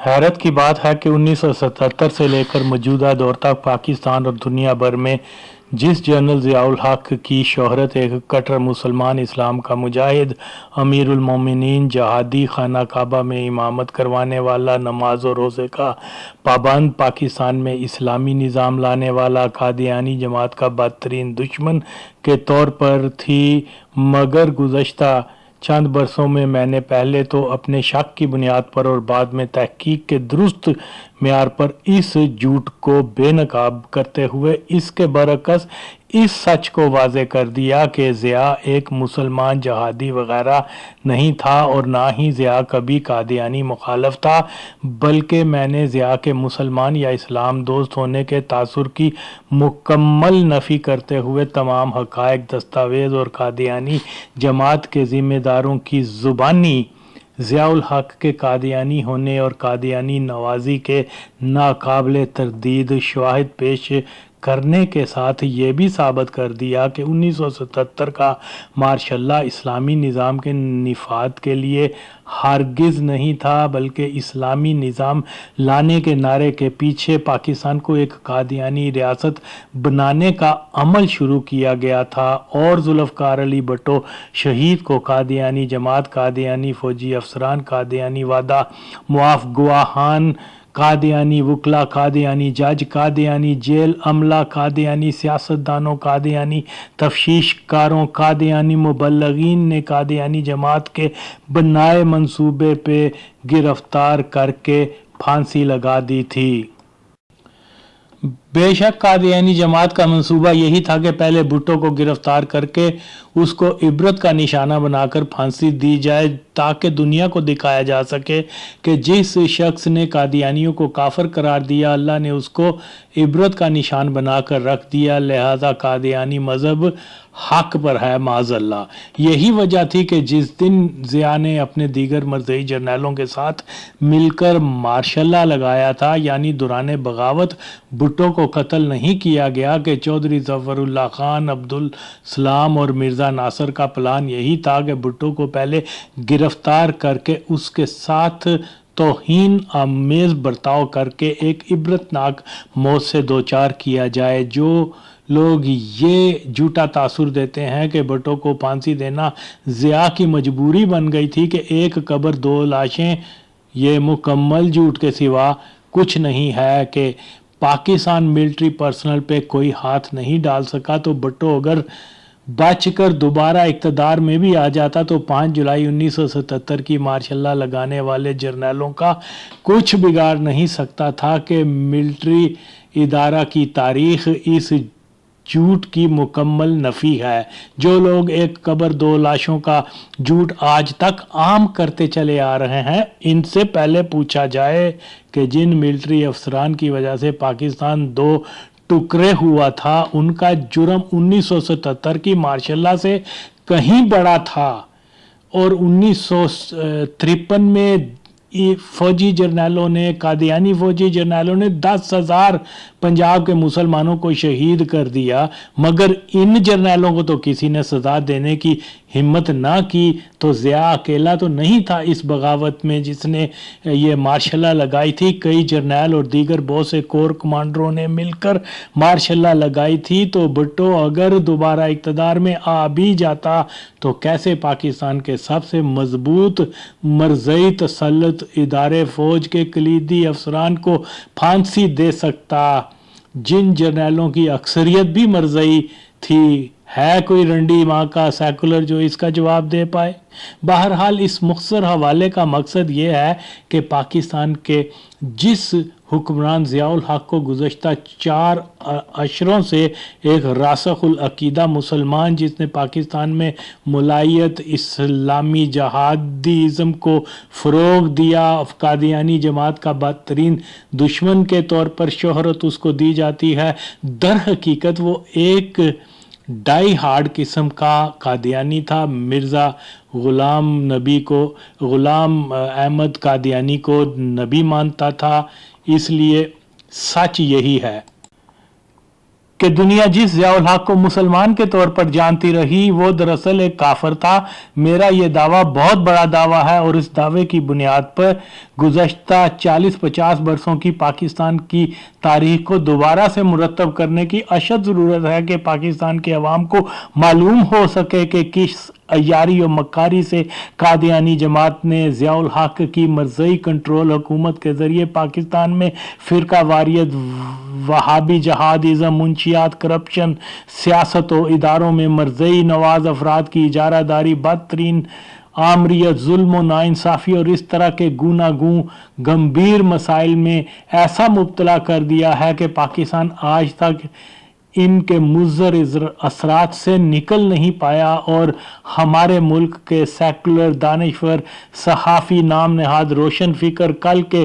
हैरत की बात है कि 1977 से लेकर मौजूदा दौर तक पाकिस्तान और दुनिया भर में जिस जनरल ज़ियाउल हक की शोहरत एक कट्टर मुसलमान, इस्लाम का मुजाहिद, अमीरुल मोमिनीन, जहादी, खाना काबा में इमामत करवाने वाला, नमाज और रोज़े का पाबंद, पाकिस्तान में इस्लामी निज़ाम लाने वाला, कादियानी जमात का बदतरीन दुश्मन के तौर पर थी, मगर गुज़श्ता चंद बरसों में मैंने पहले तो अपने शक की बुनियाद पर और बाद में तहकीक के दुरुस्त मेयार पर इस झूठ को बेनकाब करते हुए इसके बरअक्स इस सच को वाज़े कर दिया कि ज़िया एक मुसलमान, जहादी वगैरह नहीं था और ना ही ज़िया कभी कादियानी मुखालफ था, बल्कि मैंने ज़िया के मुसलमान या इस्लाम दोस्त होने के तासुर की मुकम्मल नफ़ी करते हुए तमाम हक़ाइक़, दस्तावेज़ और कादियानी जमात के ज़िम्मेदारों की ज़ुबानी ज़ियाउल हक के कादियानी होने और कादियानी नवाज़ी के नाकाबिले तरदीद शवाहिद पेश करने के साथ ये भी साबित कर दिया कि 1977 का मार्शल लॉ इस्लामी निज़ाम के निफाद के लिए हरगिज़ नहीं था, बल्कि इस्लामी निज़ाम लाने के नारे के पीछे पाकिस्तान को एक कादियानी रियासत बनाने का अमल शुरू किया गया था और जुल्फ़कार अली भुट्टो शहीद को कादियानी जमात, कादियानी फ़ौजी अफसरान, कादियानी वादा मुआफ़ गवाहान, कादियानी वकला, कादियानी जज, कादियानी जेल अमला, कादियानी सियासतदानों, कादियानी तफ्तीशकारों, कादियानी मुबल्लिगीन ने कादियानी जमात के बनाए मंसूबे पे गिरफ्तार करके फांसी लगा दी थी। बेशक कादियानी जमात का मंसूबा यही था कि पहले भुट्टो को गिरफ्तार करके उसको इबरत का निशाना बनाकर फांसी दी जाए, ताकि दुनिया को दिखाया जा सके कि जिस शख्स ने कादियानियों को काफिर करार दिया, अल्लाह ने उसको इबरत का निशान बनाकर रख दिया, लिहाजा कादियानी मज़हब हक पर है माज़अल्लाह। यही वजह थी कि जिस दिन ज़िया ने अपने दीगर मरज़ई जर्नैलों के साथ मिलकर मार्शल लॉ लगाया था, यानी दौरान बगावत भुट्टो को कत्ल नहीं किया गया, कि चौधरी ज़फ़रुल्लाह खान, अब्दुल सलाम और मिर्ज़ा नासिर का प्लान यही था कि भुट्टो को पहले गिरफ्तार करके उसके साथ तौहीन आमेज़ बर्ताव करके एक इबरतनाक मौत से दोचार किया जाए। जो लोग ये झूठा तासुर देते हैं कि भुट्टो को फांसी देना ज़िया की मजबूरी बन गई थी कि एक कब्र दो लाशें, ये मुकम्मल झूठ के सिवा कुछ नहीं है कि पाकिस्तान मिलिट्री पर्सनल पे कोई हाथ नहीं डाल सका, तो भुट्टो अगर बचकर दोबारा इक़्तिदार में भी आ जाता तो 5 जुलाई 1977 की मार्शल लॉ लगाने वाले जर्नैलों का कुछ बिगाड़ नहीं सकता था कि मिलिट्री इदारा की तारीख इस झूठ की मुकम्मल नफ़ी है। जो लोग एक कब्र दो लाशों का झूठ आज तक आम करते चले आ रहे हैं, इनसे पहले पूछा जाए कि जिन मिलिट्री अफसरान की वजह से पाकिस्तान दो टुकड़े हुआ था, उनका जुर्म 1977 की मार्शल लॉ से कहीं बड़ा था और 1953 में फौजी जर्नैलों ने, कादियानी फौजी जर्नैलों ने 10,000 पंजाब के मुसलमानों को शहीद कर दिया, मगर इन जर्नैलों को तो किसी ने सजा देने की हिम्मत ना की। तो ज़िया अकेला तो नहीं था इस बगावत में जिसने ये मार्शल लॉ लगाई थी, कई जर्नैल और दीगर बहुत से कोर कमांडरों ने मिलकर मार्शल लॉ लगाई थी। तो भुट्टो अगर दोबारा इक़्तिदार में आ भी जाता तो कैसे पाकिस्तान के सबसे मजबूत मरज़ई तसल्लुत इदारे फ़ौज के कलीदी अफसरान को फांसी दे सकता, जिन जर्नैलों की अक्सरियत भी मरज़ई थी। है कोई रंडी माँ का सेकुलर जो इसका जवाब दे पाए? बहरहाल इस मुख्तसर हवाले का मकसद ये है कि पाकिस्तान के जिस हुक्मरान ज़ियाउल हक को गुज़श्ता 4 अशरों से एक रासखुल अकीदा मुसलमान, जिसने पाकिस्तान में मुलायत इस्लामी जहादीज़म को फ़रोग़ दिया, कादियानी जमात का बदतरीन दुश्मन के तौर पर शोहरत उसको दी जाती है, दर हकीकत वो एक डाई हार्ड किस्म का कादियानी था। मिर्ज़ा गुलाम अहमद कादियानी को नबी मानता था। इसलिए सच यही है کہ دنیا جس ضیاء الحق کو مسلمان کے طور پر جانتی رہی وہ دراصل ایک کافر تھا۔ میرا یہ دعویٰ بہت بڑا دعویٰ ہے اور اس دعوے کی بنیاد پر گزشتہ 40-50 برسوں کی پاکستان کی تاریخ کو دوبارہ سے مرتب کرنے کی اشد ضرورت ہے کہ پاکستان کے عوام کو معلوم ہو سکے کہ کس عیاری و مکاری سے قادیانی جماعت نے ضیاء الحق کی مرزئی کنٹرول حکومت کے ذریعے پاکستان میں فرقہ واریت، وہابی جہادازم، منشیات، کرپشن، سیاست و اداروں میں مرزئی نواز افراد کی اجارہ داری، بدترین آمریت، ظلم و ناانصافی اور اس طرح کے گوناگون گمبھیر مسائل میں ایسا مبتلا کر دیا ہے کہ پاکستان آج تک ان کے مضر اثرات سے نکل نہیں پایا، اور ہمارے ملک کے سیکولر، دانشور، صحافی، نام نہاد روشن فکر، کل کے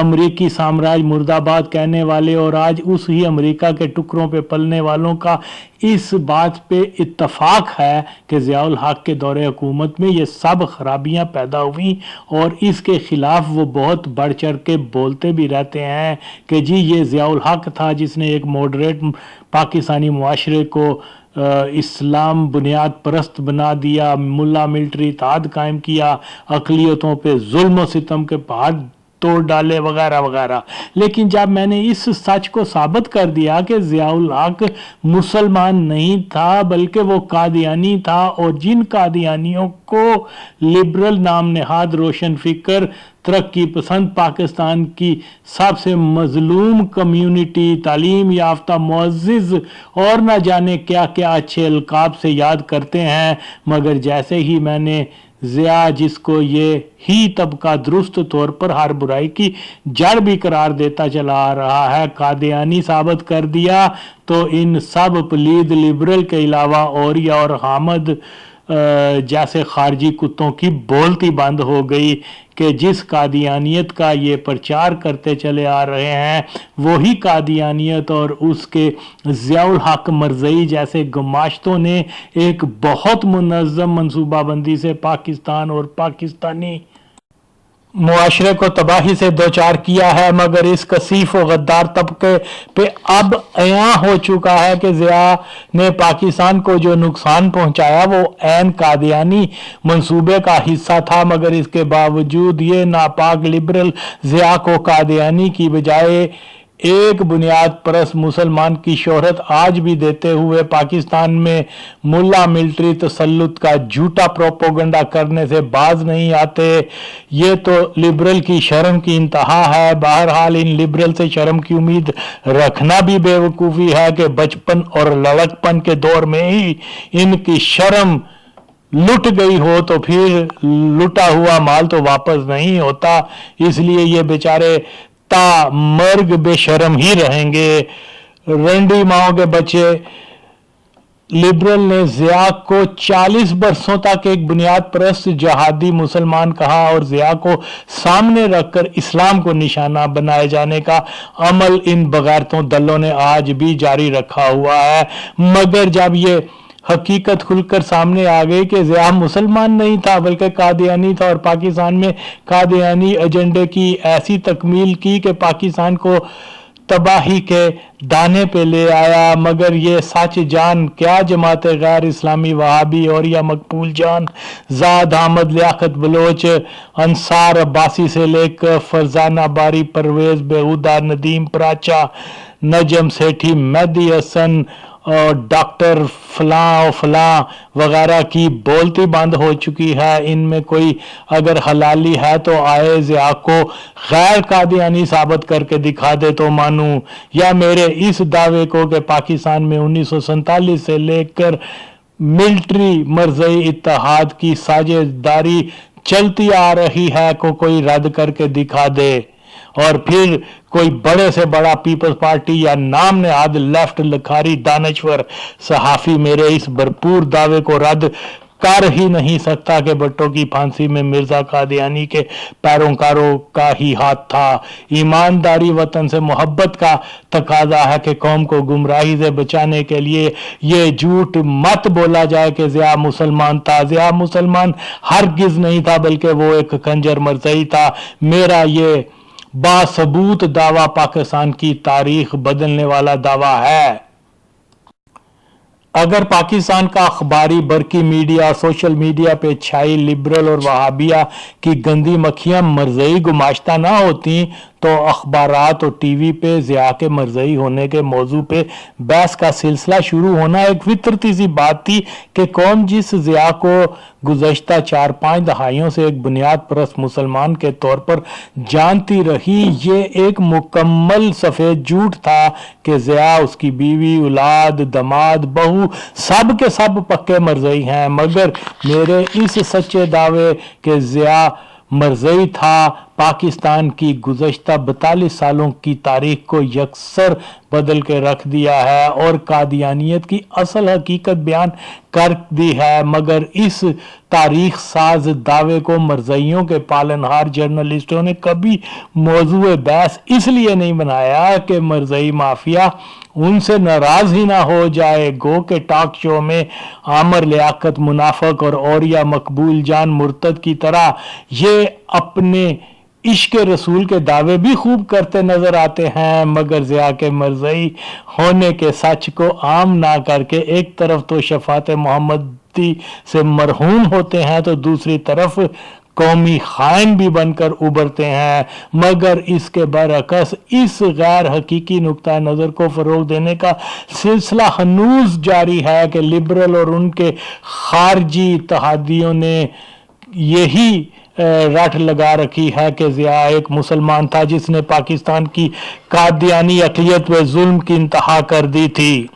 امریکی سامراج مرد آباد کہنے والے اور آج اس ہی امریکہ کے ٹکڑوں پہ پلنے والوں کا اس بات پہ اتفاق ہے کہ ضیاء الحق کے دور حکومت میں یہ سب خرابیاں پیدا ہوئیں، اور اس کے خلاف وہ بہت بڑھ چڑھ کے بولتے بھی رہتے ہیں کہ جی یہ ضیاء الحق تھا جس نے ایک ماڈریٹ پاکستانی معاشرے کو اسلام بنیاد پرست بنا دیا، ملا ملٹری اتحاد قائم کیا، اقلیتوں پہ ظلم و ستم کے پہاڑ توڑ ڈالے وغیرہ وغیرہ۔ لیکن جب میں نے اس سچ کو ثابت کر دیا کہ ضیاء الحق مسلمان نہیں تھا بلکہ وہ قادیانی تھا، اور جن قادیانیوں کو لبرل نام نہاد روشن فکر، ترقی پسند پاکستان کی سب سے مظلوم کمیونٹی، تعلیم یافتہ معزز اور نہ جانے کیا کیا اچھے القاب سے یاد کرتے ہیں، مگر جیسے ہی میں نے ضیاء جس کو یہ ہی طبقہ درست طور پر ہر برائی کی جڑ بھی قرار دیتا چلا آ رہا ہے قادیانی ثابت کر دیا، تو ان سب پلید لبرل کے علاوہ اوریا اور حامد جیسے خارجی کتوں کی بولتی بند ہو گئی کہ جس قادیانیت کا یہ پرچار کرتے چلے آ رہے ہیں وہی قادیانیت اور اس کے ضیاء الحق مرزئی جیسے گماشتوں نے ایک بہت منظم منصوبہ بندی سے پاکستان اور پاکستانی معاشرے کو تباہی سے دوچار کیا ہے، مگر اس کثیف و غدار طبقے پہ اب عیاں ہو چکا ہے کہ ضیاء نے پاکستان کو جو نقصان پہنچایا وہ عین قادیانی منصوبے کا حصہ تھا، مگر اس کے باوجود یہ ناپاک لبرل ضیاء کو قادیانی کی بجائے ایک بنیاد پرست مسلمان کی شہرت آج بھی دیتے ہوئے پاکستان میں ملا ملٹری تسلط کا جھوٹا پروپیگنڈا کرنے سے باز نہیں آتے۔ یہ تو لبرل کی شرم کی انتہا ہے۔ بہرحال ان لبرل سے شرم کی امید رکھنا بھی بے وقوفی ہے کہ بچپن اور لڑکپن کے دور میں ہی ان کی شرم لٹ گئی ہو تو پھر لٹا ہوا مال تو واپس نہیں ہوتا، اس لیے یہ بیچارے تا مرگ بے شرم ہی رہیں گے۔ رنڈی ماؤں کے بچے لبرل نے ضیاء کو 40 برسوں تک ایک بنیاد پرست جہادی مسلمان کہا اور ضیاء کو سامنے رکھ کر اسلام کو نشانہ بنائے جانے کا عمل ان بغیرتوں دلوں نے آج بھی جاری رکھا ہوا ہے، مگر جب یہ حقیقت کھل کر سامنے آ گئی کہ ضیاء مسلمان نہیں تھا بلکہ قادیانی تھا اور پاکستان میں قادیانی ایجنڈے کی ایسی تکمیل کی کہ پاکستان کو تباہی کے دانے پہ لے آیا، مگر یہ سچ جان کیا جماعت غیر اسلامی وہابی اور یا مقبول جان زاد احمد لیاقت بلوچ انصار عباسی سے لے کر فرزانہ باری پرویز بہودہ ندیم پراچا نجم سیٹھی مہدی حسن اور ڈاکٹر فلاں و فلاں وغیرہ کی بولتی بند ہو چکی ہے۔ ان میں کوئی اگر حلالی ہے تو آئے ضیاء کو غیر قادیانی ثابت کر کے دکھا دے تو مانوں، یا میرے اس دعوے کو کہ پاکستان میں 1947 سے لے کر ملٹری مرزئی اتحاد کی ساجھیداری چلتی آ رہی ہے کو کوئی رد کر کے دکھا دے، اور پھر کوئی بڑے سے بڑا پیپلز پارٹی یا نام نہاد لیفٹ لکھاری دانشور صحافی میرے اس بھرپور دعوے کو رد کر ہی نہیں سکتا کہ بھٹو کی پھانسی میں مرزا قادیانی کے پیروکاروں کا ہی ہاتھ تھا۔ ایمانداری وطن سے محبت کا تقاضا ہے کہ قوم کو گمراہی سے بچانے کے لیے یہ جھوٹ مت بولا جائے کہ ضیاء مسلمان تھا۔ ضیاء مسلمان ہرگز نہیں تھا بلکہ وہ ایک خنجر مرزئی تھا۔ میرا یہ باثبوت دعویٰ پاکستان کی تاریخ بدلنے والا دعویٰ ہے۔ अगर पाकिस्तान का अखबारी बरकी मीडिया सोशल मीडिया पे छाई लिबरल और वहाबिया की गंदी मक्खियां मरजई गुमाश्ता ना होती तो अखबारात और टीवी पे ज़िया के मरजई होने के मौजू पे बहस का सिलसिला शुरू होना एक फितरती सी बात थी कि कौम जिस ज़िया को गुज़श्ता 4-5 दहाइयों से एक बुनियाद परस्त मुसलमान के तौर पर जानती रही, ये एक मुकम्मल सफ़ेद झूठ था कि ज़िया, उसकी बीवी, औलाद, दमाद, बहू सब के सब पक्के मरजई हैं। मगर मेरे इस सच्चे दावे के ज़िया मरजई था पाकिस्तान की गुज़श्ता 42 सालों की तारीख को यकसर बदल के रख दिया है और कादियानियत की असल हकीकत बयान कर दी है। मगर इस तारीख साज दावे को मरजइयों के पालनहार जर्नलिस्टों ने कभी मौजूए बहस इसलिए नहीं बनाया कि मरजई माफिया उनसे नाराज ही ना हो जाए। गो के टॉक शो में आमर लियाकत मुनाफक और औरिया मकबूल जान मुर्तद की तरह ये अपने इश्क रसूल के दावे भी खूब करते नजर आते हैं, मगर ज़िया के मरजई होने के सच को आम ना करके एक तरफ तो शफात मोहम्मदी से मरहूम होते हैं तो दूसरी तरफ कौमी खाइन भी बनकर उभरते हैं। मगर इसके बरअक्स इस गैर हकीकी नुक्ता नज़र को फ़रोग देने का सिलसिला हनूज जारी है कि लिबरल और उनके खारजी इत्तेहादियों ने यही रट लगा रखी है कि ज़िया एक मुसलमान था जिसने पाकिस्तान की कादियानी अक़लियत पे जुल्म की इंतहा कर दी थी।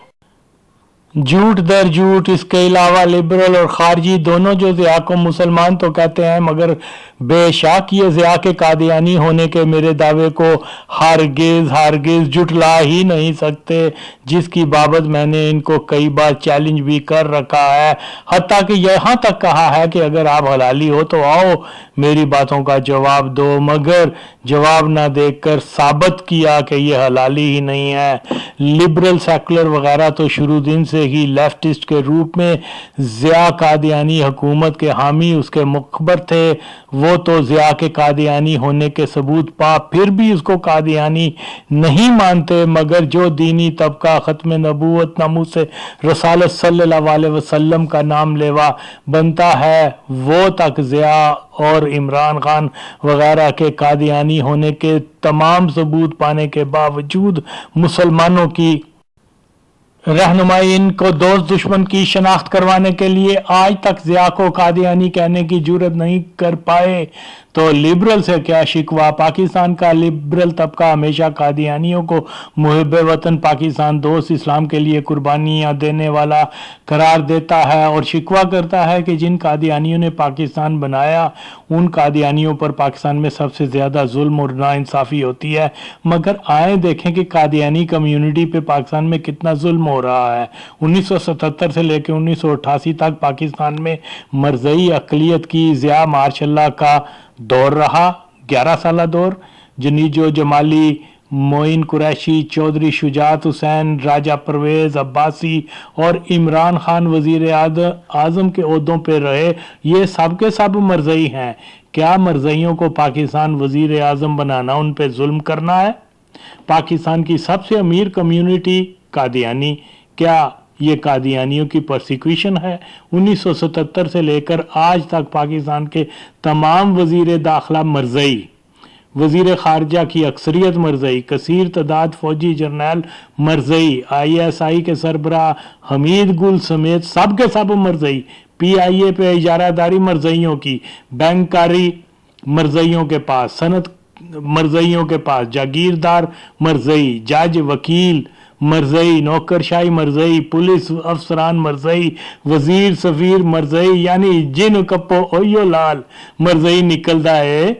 झूठ दर झूठ इसके अलावा लिबरल और खारजी दोनों जो ज़िया को मुसलमान तो कहते हैं, मगर बेशक ये ज़िया के कादियानी होने के मेरे दावे को हरगिज़ जुटला ही नहीं सकते, जिसकी बाबत मैंने इनको कई बार चैलेंज भी कर रखा है। हत्ता कि यहाँ तक कहा है कि अगर आप हलाली हो तो आओ मेरी बातों का जवाब दो, मगर जवाब ना देकर साबित किया कि ये हलाली ही नहीं है। लिबरल सेकुलर वगैरह तो शुरू दिन से ही लेफ्टिस्ट के रूप में ज़िया कादियानी हुकूमत के हामी उसके मुखबर थे। वो तो ज़िया के कादियानी होने के सबूत पा फिर भी उसको कादियानी नहीं मानते, मगर जो दीनी तबका ख़त्म नबूवत नामूस से रसालत सल्लल्लाहु अलैहि वसल्लम का नाम लेवा बनता है, वो तक ज़िया और इमरान खान वगैरह के कादियानी होने के तमाम सबूत पाने के बावजूद मुसलमानों की रहनुमाई इनको दोस्त दुश्मन की शनाख्त करवाने के लिए आज तक ज़िया को कादियानी कहने की जुर्रत नहीं कर पाए। तो लिबरल से क्या शिकवा। पाकिस्तान का लिबरल तबका हमेशा कादियानियों को मुहिब वतन, पाकिस्तान दोस्त, इस्लाम के लिए कुर्बानियाँ देने वाला करार देता है और शिकवा करता है कि जिन कादियानियों ने पाकिस्तान बनाया उन कादियानियों पर पाकिस्तान में सबसे ज़्यादा जुल्म और नाइंसाफ़ी होती है। मगर आए देखें कि कादियानी कम्यूनिटी पे पाकिस्तान में कितना जुल्म हो रहा है। 1977 से लेकर 1988 तक पाकिस्तान में मरज़ई अक़लियत की ज़िया मार्शल्लाह का दौर रहा, 11 साला दौर। जनीजो जमाली, मोइन कुरैशी, चौधरी शुजात हुसैन, राजा परवेज़ अब्बासी और इमरान खान वज़ीर आज़म के ओहदों पे रहे। ये सब के सब मरज़ई हैं। क्या मरज़इयों को पाकिस्तान वज़ीर आज़म बनाना उन पे जुल्म करना है? पाकिस्तान की सबसे अमीर कम्यूनिटी कादियानी, क्या ये कादियानियों की परसिक्यूशन है? 1977 से लेकर आज तक पाकिस्तान के तमाम वज़ीर दाखिला मरज़ई, वज़ीर ख़ारजा की अक्सरियत मरज़ई, कसीर तादाद फ़ौजी जर्नल मरज़ई, ISI के सरबराह हमीद गुल समेत सब के सब मरज़ई, PIA पे इजारादारी मरज़इयों की, बैंककारी मरज़इयों के पास, सनत मरज़इयों के पास, जागीरदार मरज़ई, जज वकील मरज़ई, नौकरशाही मरज़ई, पुलिस अफसरान मरज़ई, वज़ीर सफ़ीर मरज़ई, यानी जिन कप्पो ओयो लाल मरज़ई निकलता है।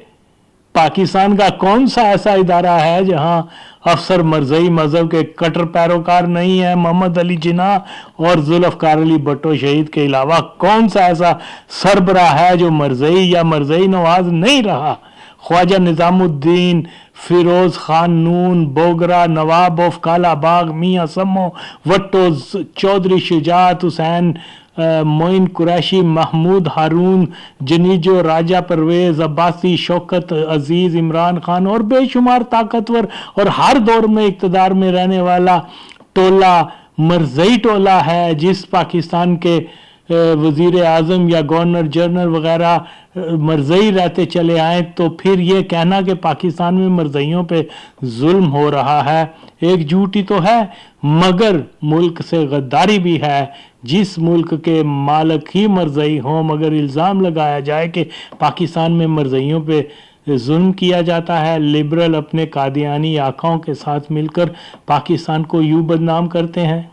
पाकिस्तान का कौन सा ऐसा इदारा है जहां अफसर मरज़ई मजहब के कट्टर पैरोकार नहीं है? मोहम्मद अली जिन्ना और जुल्फ़कार अली भुट्टो शहीद के अलावा कौन सा ऐसा सरबराह है जो मरज़ई या मरज़ई नवाज नहीं रहा? ख्वाजा निज़ामुद्दीन, फिरोज खान नून, बोगरा, नवाब ऑफ कालाबाग, मियाँ सम्मो भुट्टो, चौधरी शुजात हुसैन, मोइन कुरैशी, महमूद हारून, जनीजो, राजा परवेज़ अब्बासी, शौकत अजीज़, इमरान खान और बेशुमार ताकतवर और हर दौर में इक़्तिदार में रहने वाला टोला मरज़ई टोला है, जिस पाकिस्तान के वज़ीर आज़म या गवर्नर जनरल वगैरह मरज़ई रहते चले आए, तो फिर ये कहना कि पाकिस्तान में मरज़इयों पे जुल्म हो रहा है एक झूठी तो है, मगर मुल्क से गद्दारी भी है। जिस मुल्क के मालिक ही मरज़ई हों, मगर इल्ज़ाम लगाया जाए कि पाकिस्तान में मरज़इयों पे जुल्म किया जाता है, लिबरल अपने कादियानी आकाओं के साथ मिलकर पाकिस्तान को यूं बदनाम करते हैं।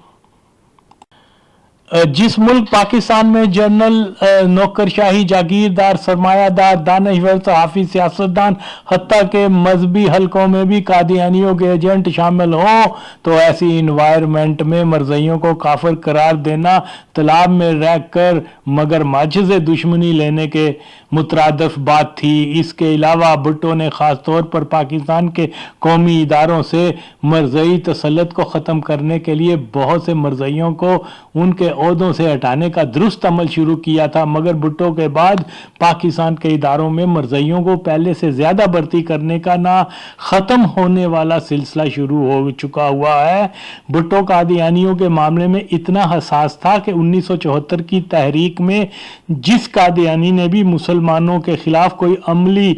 जिस मुल्क पाकिस्तान में जनरल नौकरशाही, जागीरदार, सरमायादार, दानश्वर, सहाफ़ी, सियासतदान, हत्ता के मजहबी हलकों में भी कादियानियों के एजेंट शामिल हों, तो ऐसी इन्वायरमेंट में मरज़इयों को काफिर करार देना तालाब में रह कर मगर मच्छ से दुश्मनी लेने के मुतरादिफ बात थी। इसके अलावा भुट्टो ने ख़ास तौर पर पाकिस्तान के कौमी इदारों से मरज़ई तसल्लुत को ख़त्म करने के लिए बहुत से मरज़इयों को उनके ओहदों से हटाने का दुरुस्त अमल शुरू किया था, मगर भुट्टो के बाद पाकिस्तान के इदारों में मरज़इयों को पहले से ज़्यादा भर्ती करने का ना ख़त्म होने वाला सिलसिला शुरू हो चुका हुआ है। भुट्टो कादियानियों के मामले में इतना हसास था कि 1974 की तहरीक में जिस कादियानी ने भी मुसलमानों के खिलाफ कोई अमली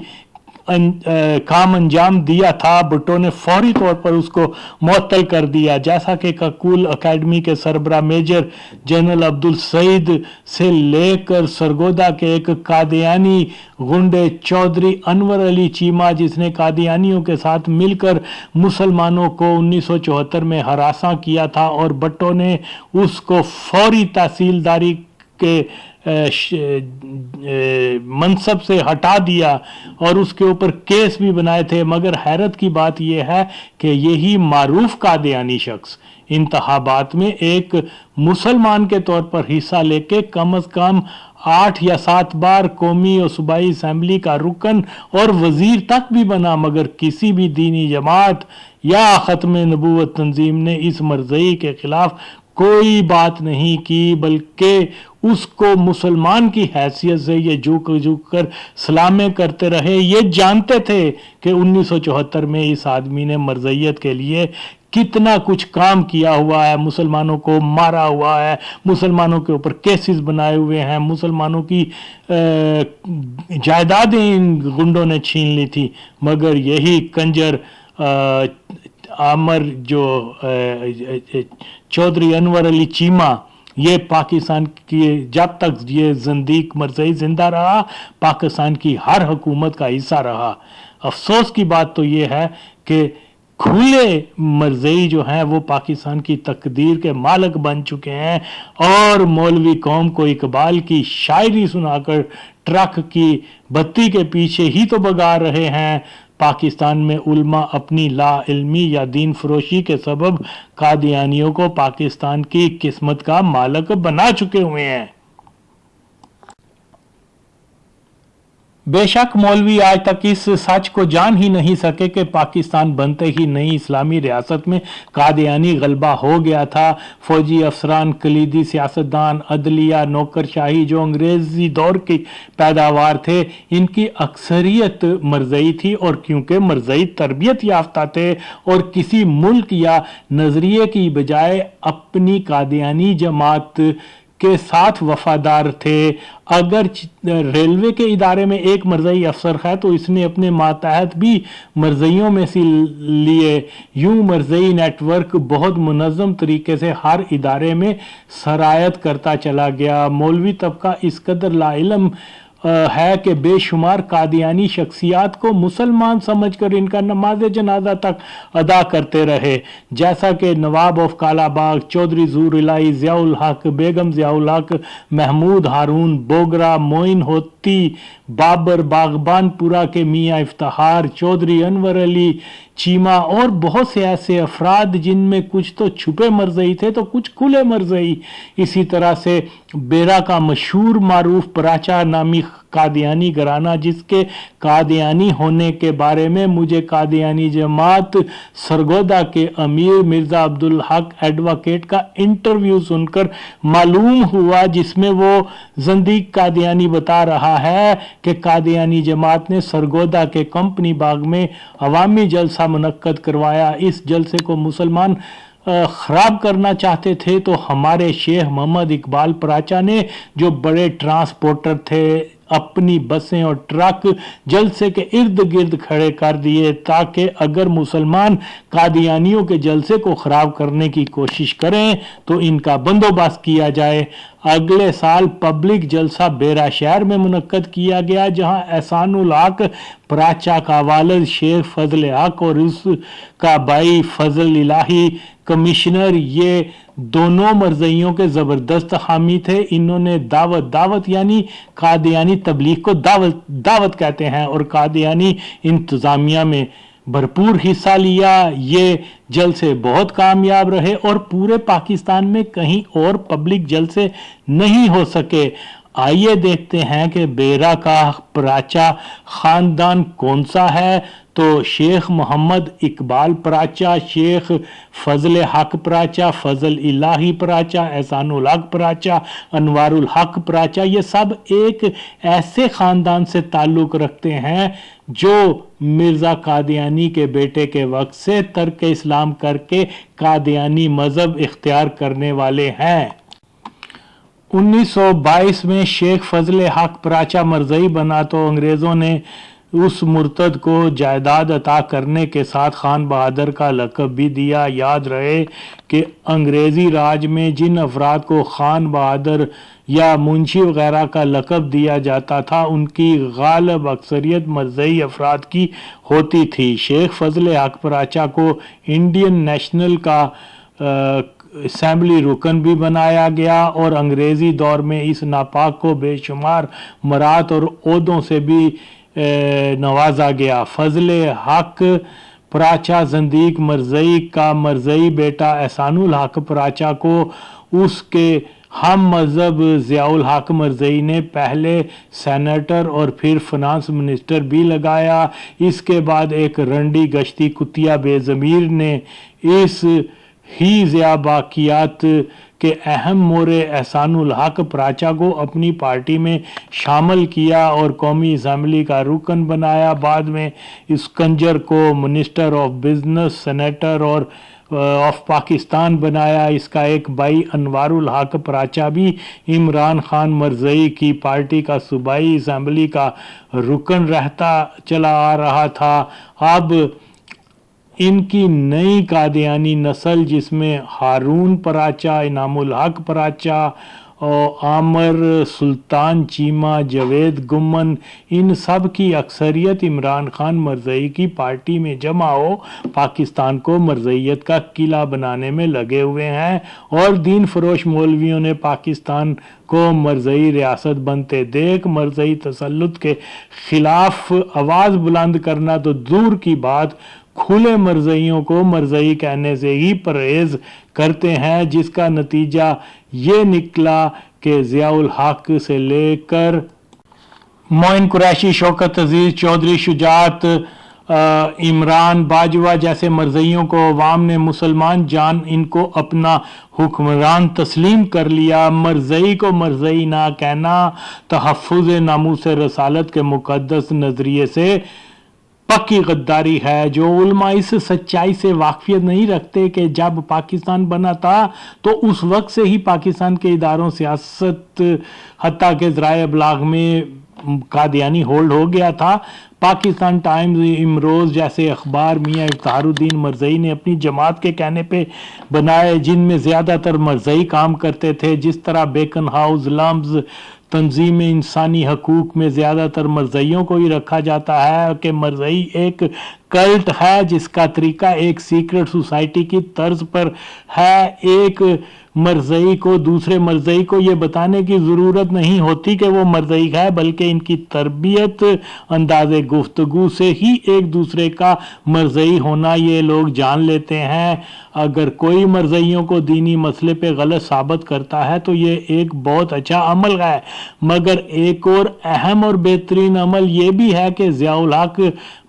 काम अंजाम दिया था, भुट्टो ने फौरी तौर पर उसको मुअत्तल कर दिया। जैसा कि ककूल अकेडमी के सरबराह मेजर जनरल अब्दुल सईद से लेकर सरगोदा के एक कादियानी गुंडे चौधरी अनवर अली चीमा, जिसने कादियानियों के साथ मिलकर मुसलमानों को 1974 में हरासा किया था और भुट्टो ने उसको फौरी तहसीलदारी के मनसब से हटा दिया और उसके ऊपर केस भी बनाए थे। मगर हैरत की बात यह है कि यही मारूफ कादियानी शख्स इंतखाबात में एक मुसलमान के तौर पर हिस्सा लेके कम अज कम 8 या 7 बार कौमी और सूबाई असम्बली का रुकन और वजीर तक भी बना, मगर किसी भी दीनी जमात या खत्म नबूवत तंजीम ने इस मरज़ई के खिलाफ कोई बात नहीं की, बल्कि उसको मुसलमान की हैसियत से ये झुक कर सलामें करते रहे। ये जानते थे कि 1974 में इस आदमी ने मरज़इयत के लिए कितना कुछ काम किया हुआ है, मुसलमानों को मारा हुआ है, मुसलमानों के ऊपर केसेस बनाए हुए हैं, मुसलमानों की जायदादें इन गुंडों ने छीन ली थी। मगर यही कंजर आमर जो चौधरी अनवर अली चीमा, ये पाकिस्तान की जब तक ये ज़ंदीक मरज़ई जिंदा रहा, पाकिस्तान की हर हुकूमत का हिस्सा रहा। अफसोस की बात तो ये है कि खुले मरज़ई जो हैं वो पाकिस्तान की तकदीर के मालिक बन चुके हैं और मौलवी कौम को इकबाल की शायरी सुनाकर ट्रक की बत्ती के पीछे ही तो भगा रहे हैं। पाकिस्तान में उल्मा अपनी ला इल्मी या दीन फरोशी के सबब कादियानियों को पाकिस्तान की किस्मत का मालिक बना चुके हुए हैं। बेशक मौलवी आज तक इस सच को जान ही नहीं सके कि पाकिस्तान बनते ही नई इस्लामी रियासत में कादियानी गलबा हो गया था। फौजी अफसरान, कलीदी सियासतदान, अदलिया, नौकरशाही जो अंग्रेजी दौर की पैदावार थे, इनकी अक्सरियत मरज़ई थी और क्योंकि मरज़ई तरबियत याफ्ता थे और किसी मुल्क या नजरिए की बजाय अपनी कादियानी जमात के साथ वफादार थे। अगर रेलवे के इदारे में एक मरज़ई अफसर है तो इसने अपने मातहत भी मरज़इयों में से लिए। यूं मरज़ई नेटवर्क बहुत मुनज़्ज़म तरीके से हर इदारे में सरायत करता चला गया। मौलवी तबका इस कदर लाइलम है कि बेशुमार कादियानी शख्सियात को मुसलमान समझकर इनका नमाज जनाजा तक अदा करते रहे, जैसा कि नवाब ऑफ कालाबाग, चौधरी ज़ूर इलाई, ज़ियाउल हक, बेगम ज़ियाउल हक, महमूद हारून, बोगरा, मोइन होती, बाबर, बागबानपुरा के मियाँ इफ्तिखार, चौधरी अनवर अली चीमा और बहुत से ऐसे अफराद जिनमें कुछ तो छुपे मरज़ई थे तो कुछ खुले मरज़ई। इसी तरह से बेरा का मशहूर मारूफ पराचा नामी कादियानी घराना, जिसके कादियानी होने के बारे में मुझे कादियानी जमात सरगोदा के अमीर मिर्ज़ा अब्दुल हक एडवोकेट का इंटरव्यू सुनकर मालूम हुआ, जिसमें वो ज़ंदीक कादियानी बता रहा है कि कादियानी जमात ने सरगोदा के कंपनी बाग में अवामी जलसा मुनक्कद करवाया। इस जलसे को मुसलमान خراب کرنا چاہتے تھے تو ہمارے شیخ محمد اقبال پراچا نے جو بڑے ٹرانسپورٹر تھے اپنی بسیں اور ٹرک جلسے کے ارد گرد کھڑے کر دیے تاکہ اگر مسلمان قادیانیوں کے جلسے کو خراب کرنے کی کوشش کریں تو ان کا بندوبست کیا جائے۔ اگلے سال پبلک جلسہ بیرا شہر میں منعقد کیا گیا جہاں احسان الحق پراچا کا والد شیخ فضل حق اور اس کا بھائی فضل الہی کمشنر یہ دونوں مرزائیوں کے زبردست حامی تھے۔ انہوں نے دعوت یعنی قادیانی تبلیغ کو دعوت کہتے ہیں اور قادیانی انتظامیہ میں بھرپور حصہ لیا۔ یہ جلسے بہت کامیاب رہے اور پورے پاکستان میں کہیں اور پبلک جلسے نہیں ہو سکے۔ آئیے دیکھتے ہیں کہ بیرا کا پراچا خاندان کون سا ہے۔ تو شیخ محمد اقبال پراچا، شیخ فضل حق پراچا، فضل الہی پراچا، احسان الحق پراچا، انوار الحق پراچا، یہ سب ایک ایسے خاندان سے تعلق رکھتے ہیں جو مرزا قادیانی کے بیٹے کے وقت سے ترک اسلام کر کے قادیانی مذہب اختیار کرنے والے ہیں۔ 1922 میں شیخ فضل حق پراچا مرزائی بنا تو انگریزوں نے اس مرتد کو جائیداد عطا کرنے کے ساتھ خان بہادر کا لقب بھی دیا۔ یاد رہے کہ انگریزی راج میں جن افراد کو خان بہادر یا منشی وغیرہ کا لقب دیا جاتا تھا ان کی غالب اکثریت مرزائی افراد کی ہوتی تھی۔ شیخ فضل حق پراچا کو انڈین نیشنل کا اسمبلی رکن بھی بنایا گیا اور انگریزی دور میں اس ناپاک کو بے شمار مرات اور عہدوں سے بھی نوازا گیا۔ فضل حق پراچا زندیق مرزائی کا مرزائی بیٹا احسان الحق پراچا کو اس کے ہم مذہب ضیاء الحق مرزائی نے پہلے سینیٹر اور پھر فنانس منسٹر بھی لگایا۔ اس کے بعد ایک رنڈی گشتی کتیا بے ضمیر نے اس ہی ضیاء باقیات کے اہم مورے احسان الحق پراچا کو اپنی پارٹی میں شامل کیا اور قومی اسمبلی کا رکن بنایا۔ بعد میں اس کنجر کو منسٹر آف بزنس، سینیٹر اور آف پاکستان بنایا۔ اس کا ایک بھائی انوار الحق پراچا بھی عمران خان مرزائی کی پارٹی کا صوبائی اسمبلی کا رکن رہتا چلا آ رہا تھا۔ اب ان کی نئی قادیانی نسل جس میں ہارون پراچا، انعام الحق پراچا، عامر سلطان چیمہ، جاوید گمن، ان سب کی اکثریت عمران خان مرزائی کی پارٹی میں جمع ہو پاکستان کو مرزائیت کا قلعہ بنانے میں لگے ہوئے ہیں اور دین فروش مولویوں نے پاکستان کو مرزائی ریاست بنتے دیکھ مرزائی تسلط کے خلاف آواز بلند کرنا تو دور کی بات کھلے مرزائیوں کو مرزائی کہنے سے ہی پرہیز کرتے ہیں، جس کا نتیجہ یہ نکلا کہ ضیاء الحق سے لے کر معین قریشی، شوکت عزیز، چودھری شجاعت، عمران باجوہ جیسے مرزائیوں کو عوام نے مسلمان جان ان کو اپنا حکمران تسلیم کر لیا۔ مرزائی کو مرزائی نہ کہنا تحفظ ناموس رسالت کے مقدس نظریے سے پکی غداری ہے۔ جو علماء اس سچائی سے واقفیت نہیں رکھتے کہ جب پاکستان بنا تھا تو اس وقت سے ہی پاکستان کے اداروں، سیاست، حتیٰ کہ ذرائع ابلاغ میں قادیانی ہولڈ ہو گیا تھا۔ پاکستان ٹائمز، امروز جیسے اخبار میاں افتخار الدین مرزائی نے اپنی جماعت کے کہنے پہ بنائے جن میں زیادہ تر مرزائی کام کرتے تھے، جس طرح بیکن ہاؤس، لمز، تنظیم انسانی حقوق میں زیادہ تر مرزائیوں کو ہی رکھا جاتا ہے کہ مرزائی ایک کلٹ ہے جس کا طریقہ ایک سیکرٹ سوسائٹی کی طرز پر ہے۔ ایک مرزائی کو دوسرے مرزائی کو یہ بتانے کی ضرورت نہیں ہوتی کہ وہ مرزائی ہے، بلکہ ان کی تربیت، انداز گفتگو سے ہی ایک دوسرے کا مرزائی ہونا یہ لوگ جان لیتے ہیں۔ اگر کوئی مرزائیوں کو دینی مسئلے پہ غلط ثابت کرتا ہے تو یہ ایک بہت اچھا عمل ہے، مگر ایک اور اہم اور بہترین عمل یہ بھی ہے کہ ضیاء الحق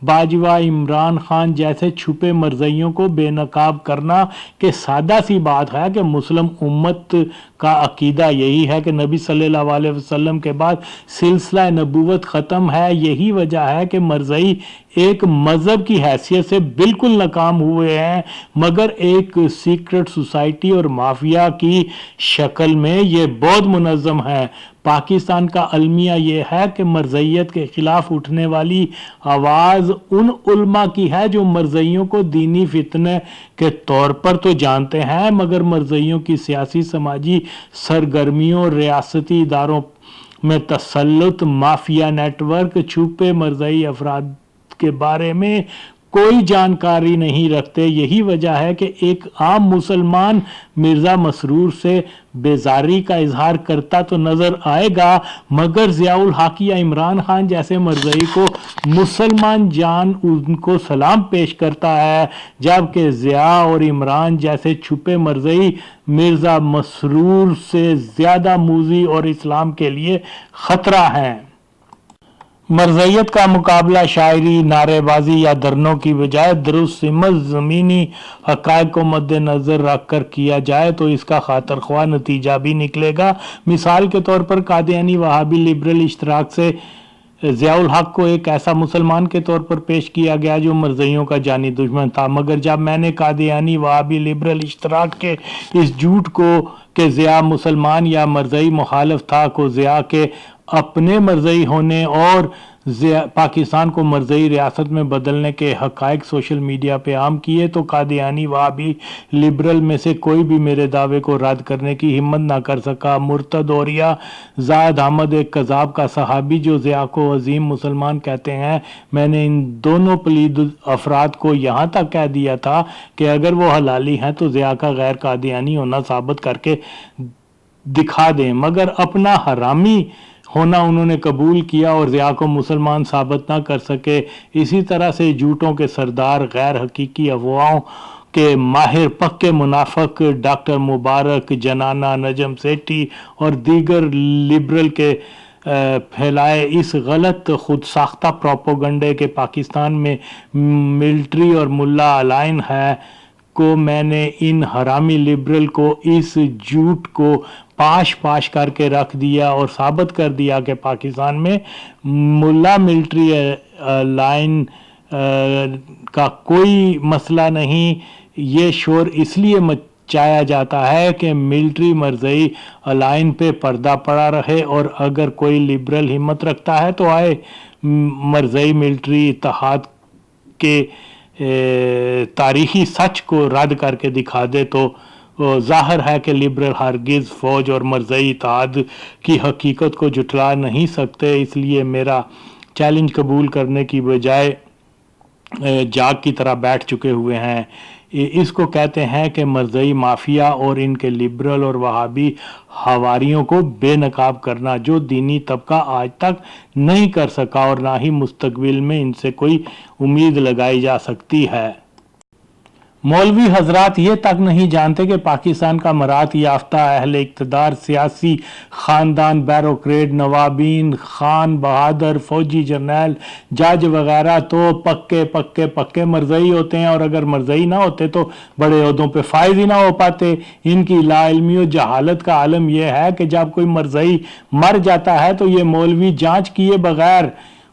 باجوہ، عمران خان جیسے چھپے مرزائیوں کو بے نقاب کرنا کہ سادہ سی بات ہے کہ مسلم امت کا عقیدہ یہی ہے کہ نبی صلی اللہ علیہ وسلم کے بعد سلسلہ نبوت ختم ہے۔ یہی وجہ ہے کہ مرزائی ایک مذہب کی حیثیت سے بالکل ناکام ہوئے ہیں، مگر ایک سیکرٹ سوسائٹی اور مافیا کی شکل میں یہ بہت منظم ہے۔ پاکستان کا المیہ یہ ہے کہ مرزائیت کے خلاف اٹھنے والی آواز ان علماء کی ہے جو مرزائیوں کو دینی فتنہ کے طور پر تو جانتے ہیں، مگر مرزائیوں کی سیاسی سماجی سرگرمیوں اور ریاستی اداروں میں تسلط، مافیا نیٹ ورک، چھپے مرزائی افراد کے بارے میں کوئی جانکاری نہیں رکھتے۔ یہی وجہ ہے کہ ایک عام مسلمان مرزا مسرور سے بیزاری کا اظہار کرتا تو نظر آئے گا، مگر ضیاء الحق یا عمران خان جیسے مرزائی کو مسلمان جان ان کو سلام پیش کرتا ہے، جبکہ ضیاء اور عمران جیسے چھپے مرزائی مرزا مسرور سے زیادہ موذی اور اسلام کے لیے خطرہ ہیں۔ مرزائیت کا مقابلہ شاعری، نعرے بازی یا دھرنوں کی بجائے درست سمت زمینی حقائق کو مد نظر رکھ کر کیا جائے تو اس کا خاطر خواہ نتیجہ بھی نکلے گا۔ مثال کے طور پر قادیانی وہابی لبرل اشتراک سے ضیاء الحق کو ایک ایسا مسلمان کے طور پر پیش کیا گیا جو مرزائیوں کا جانی دشمن تھا، مگر جب میں نے قادیانی وہابی لبرل اشتراک کے اس جھوٹ کو کہ ضیاء مسلمان یا مرزائی مخالف تھا کو ضیاء کے اپنے مرزائی ہونے اور پاکستان کو مرزائی ریاست میں بدلنے کے حقائق سوشل میڈیا پہ عام کیے تو قادیانی وہابی لبرل میں سے کوئی بھی میرے دعوے کو رد کرنے کی ہمت نہ کر سکا۔ مرتد اوریا زاہد احمد ایک قذاب کا صحابی جو ضیاء کو عظیم مسلمان کہتے ہیں، میں نے ان دونوں پلید افراد کو یہاں تک کہہ دیا تھا کہ اگر وہ حلالی ہیں تو ضیاء کا غیر قادیانی ہونا ثابت کر کے دکھا دیں، مگر اپنا حرامی ہونا انہوں نے قبول کیا اور ضیاء کو مسلمان ثابت نہ کر سکے۔ اسی طرح سے جھوٹوں کے سردار، غیر حقیقی افواہوں کے ماہر، پکے منافق ڈاکٹر مبارک، جنانا، نجم سیٹھی اور دیگر لبرل کے پھیلائے اس غلط خود ساختہ پروپیگنڈے کے پاکستان میں ملٹری اور ملا الائن ہے کو میں نے ان حرامی لبرل کو اس جھوٹ کو پاش کر کے رکھ دیا اور ثابت کر دیا کہ پاکستان میں ملا ملٹری لائن کا کوئی مسئلہ نہیں۔ یہ شور اس لیے مچایا جاتا ہے کہ ملٹری مرزائی لائن پہ پردہ پڑا رہے، اور اگر کوئی لبرل ہمت رکھتا ہے تو آئے مرزائی ملٹری اتحاد کے تاریخی سچ کو رد کر کے دکھا دے تو ظاہر ہے کہ لبرل ہرگز فوج اور مرزائی اتحاد کی حقیقت کو جھٹلا نہیں سکتے۔ اس لیے میرا چیلنج قبول کرنے کی بجائے جاگ کی طرح بیٹھ چکے ہوئے ہیں۔ اس کو کہتے ہیں کہ مرزائی مافیا اور ان کے لبرل اور وہابی حواریوں کو بے نقاب کرنا، جو دینی طبقہ آج تک نہیں کر سکا اور نہ ہی مستقبل میں ان سے کوئی امید لگائی جا سکتی ہے۔ مولوی حضرات یہ تک نہیں جانتے کہ پاکستان کا مراد یافتہ اہل اقتدار، سیاسی خاندان، بیوروکریٹ، نوابین، خان بہادر، فوجی جرنیل، جج وغیرہ تو پکے مرزائی ہوتے ہیں، اور اگر مرزائی نہ ہوتے تو بڑے عہدوں پہ فائز ہی نہ ہو پاتے۔ ان کی لا علمی و جہالت کا عالم یہ ہے کہ جب کوئی مرزائی مر جاتا ہے تو یہ مولوی جانچ کیے بغیر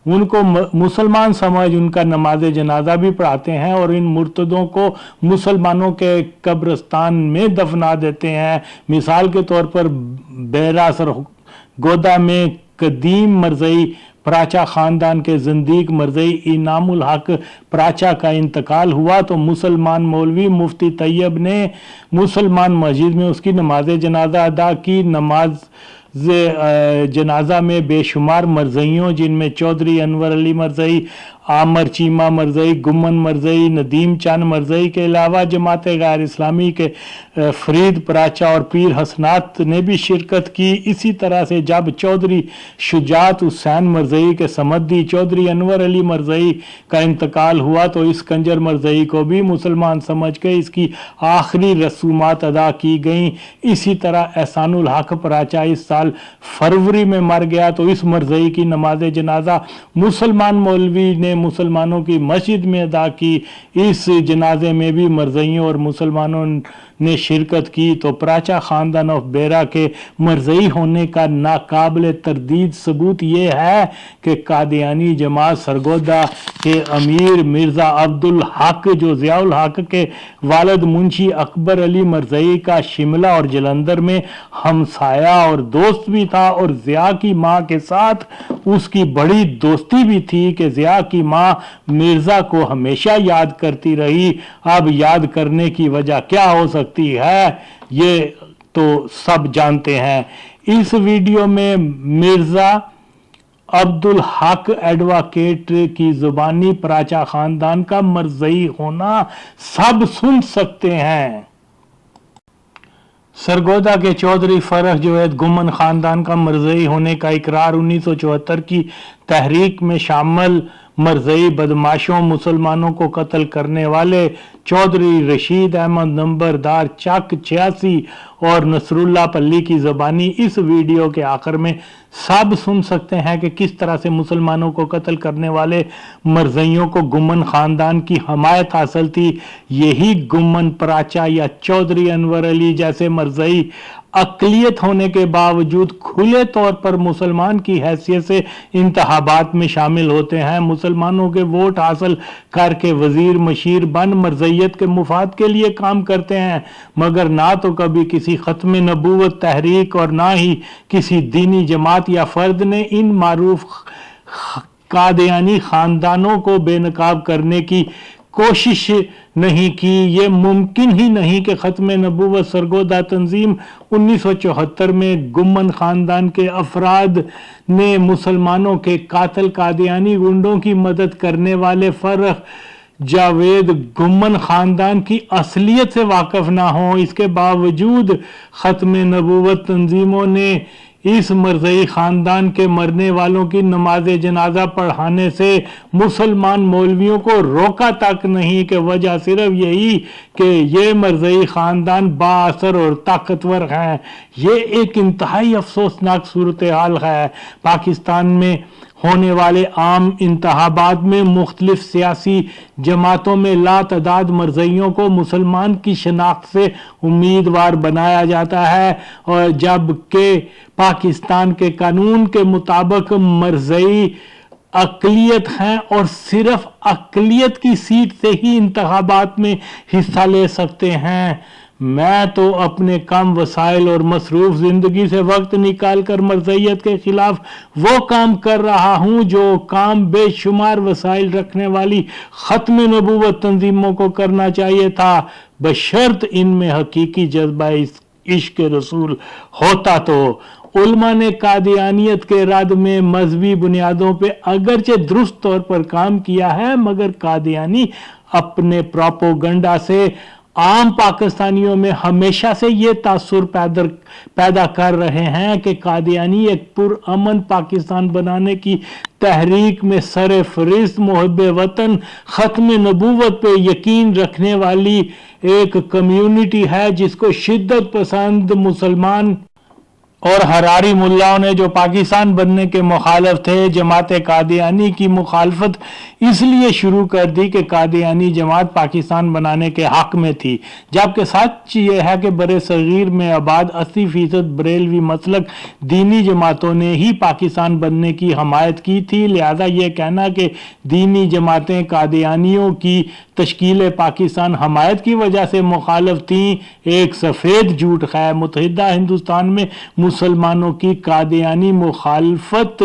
ان کو مسلمان سمجھ ان کا نماز جنازہ بھی پڑھاتے ہیں اور ان مرتدوں کو مسلمانوں کے قبرستان میں دفنا دیتے ہیں۔ مثال کے طور پر بیرا سرگودا میں قدیم مرزائی پراچا خاندان کے زندیق مرزائی انعام الحق پراچا کا انتقال ہوا تو مسلمان مولوی مفتی طیب نے مسلمان مسجد میں اس کی نماز جنازہ ادا کی۔ نماز جنازہ میں بے شمار مرزائیوں، جن میں چودھری انور علی مرزائی، عامر چیمہ مرزائی، گمن مرزائی، ندیم چند مرزائی کے علاوہ جماعت غیر اسلامی کے فرید پراچا اور پیر حسنات نے بھی شرکت کی۔ اسی طرح سے جب چودھری شجاعت حسین مرزائی کے سمدی چودھری انور علی مرزائی کا انتقال ہوا تو اس کنجر مرزائی کو بھی مسلمان سمجھ کے اس کی آخری رسومات ادا کی گئیں۔ اسی طرح احسان الحق پراچا اس سال فروری میں مر گیا تو اس مرزائی کی نماز جنازہ مسلمان مولوی نے ने मुसलमानों की मस्जिद में अदा की। इस जनाजे में भी मरज़इयों और मुसलमानों ने शिरकत की। तो प्राचा ख़ानदान ऑफ बेरा के मरज़ई होने का नाकाबिल तरदीद सबूत ये है कि कादियानी जमात सरगोदा के अमीर मिर्ज़ा अब्दुल हक, जो ज़ियाउल हक के वालिद मुंशी अकबर अली मरज़ई का शिमला और जलंधर में हमसाया और दोस्त भी था, और ज़िया की माँ के साथ उसकी बड़ी दोस्ती भी थी कि ज़िया की माँ मिर्ज़ा को हमेशा याद करती रही। अब याद करने की वजह क्या हो सकती है, ये तो सब जानते हैं। इस वीडियो में मिर्ज़ा अब्दुल हक एडवोकेट की जुबानी प्राचा खानदान का मरज़ई होना सब सुन सकते हैं। सरगोदा के चौधरी फरख जुवैद गुम्मन खानदान का मरज़ई होने का इकरार 1974 की तहरीक में शामिल मरज़ई बदमाशों, मुसलमानों को कत्ल करने वाले चौधरी रशीद अहमद नंबरदार चक 86 और नसरुल्ला पल्ली की ज़बानी इस वीडियो के आखिर में सब सुन सकते हैं कि किस तरह से मुसलमानों को कत्ल करने वाले मरज़इयों को गुम्मन ख़ानदान की हमायत हासिल थी। यही गुम्मन प्राचा या चौधरी अनवर अली जैसे मरज़ई अक़लियत होने के बावजूद खुले तौर पर मुसलमान की हैसियत से इंतखाबात में शामिल होते हैं। मुसलमानों के वोट हासिल करके वजीर मशीर बन मरज़इयत के मुफाद के लिए काम करते हैं, मगर ना तो कभी किसी ख़त्म नबूवत तहरीक और ना ही किसी दीनी जमात या फ़र्द ने इन मारूफ कादियानी ख़ानदानों को बेनकाब करने की कोशिश नहीं की। ये मुमकिन ही नहीं कि ख़त्म नबूवत सरगोदा तंजीम 1974 में गुम्मन ख़ानदान के अफराद ने मुसलमानों के कातिल कादियानी गुंडों की मदद करने वाले फरख जावेद गुम्मन ख़ानदान की असलियत से वाकिफ ना हो। इसके बावजूद ख़त्म नबूवत तंजीमों ने इस मरज़ई ख़ानदान के मरने वालों की नमाज जनाजा पढ़ाने से मुसलमान मौलवियों को रोका तक नहीं, कि वजह सिर्फ यही कि ये मरज़ई ख़ानदान बाअसर और ताकतवर हैं। ये एक इंतहाई अफसोसनाक सूरत हाल है। पाकिस्तान में होने वाले आम इंतखाबात में मुख्तलिफ सियासी जमातों में लातदाद मरज़इयों को मुसलमान की शनाख्त से उम्मीदवार बनाया जाता है, और जबकि पाकिस्तान के कानून के मुताबिक मरज़ई अक़लियत हैं और सिर्फ अक़लियत की सीट से ही इंतखाबात में हिस्सा ले सकते हैं। मैं तो अपने कम वसाइल और मसरूफ़ ज़िंदगी से वक्त निकाल कर मरज़इयत के ख़िलाफ़ वो काम कर रहा हूँ जो काम बेशुमार वसाइल रखने वाली ख़त्म नबूवत तंजीमों को करना चाहिए था, बशर्त इनमें हकीकी जज्बा इश्क़ रसूल होता। तो उलमा ने कादियानियत के रद में मजहबी बुनियादों पे अगरचे दुरुस्त तौर पर काम किया है, मगर कादियानी अपने प्रोपोगंडा से आम पाकिस्तानियों में हमेशा से ये तासुर पैदा कर रहे हैं कि कादियानी एक पुरअमन पाकिस्तान बनाने की तहरीक में सर फरिस्त मुहब्बे वतन ख़त्म नबूवत पे यकीन रखने वाली एक कम्युनिटी है, जिसको शिद्दत पसंद मुसलमान और हरारी मुल्लाओं ने, जो पाकिस्तान बनने के मुखालिफ थे, जमात कादियानी की मुखालफत इसलिए शुरू कर दी कि कादियानी जमात पाकिस्तान बनाने के हक में थी, जबकि सच ये है कि बरे सगीर में आबाद 80% बरेलवी मसलक दीनी जमातों ने ही पाकिस्तान बनने की हमायत की थी। लिहाजा ये कहना कि दीनी जमातें कादियानियों की तश्कील पाकिस्तान हमायत की वजह से मुखालिफ थी, एक सफ़ेद झूठ है। मुत्तहिदा हिंदुस्तान में मुसलमानों की कादियानी मुखालफत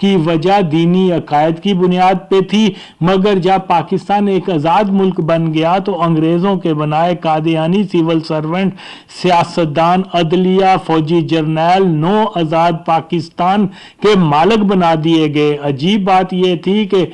की वजह दीनी अकायद की बुनियाद पे थी, मगर जब पाकिस्तान एक आज़ाद मुल्क बन गया तो अंग्रेज़ों के बनाए कादियानी सिविल सर्वेंट, सियासतदान, अदलिया, फौजी जर्नैल 9 आज़ाद पाकिस्तान के मालिक बना दिए गए। अजीब बात यह थी कि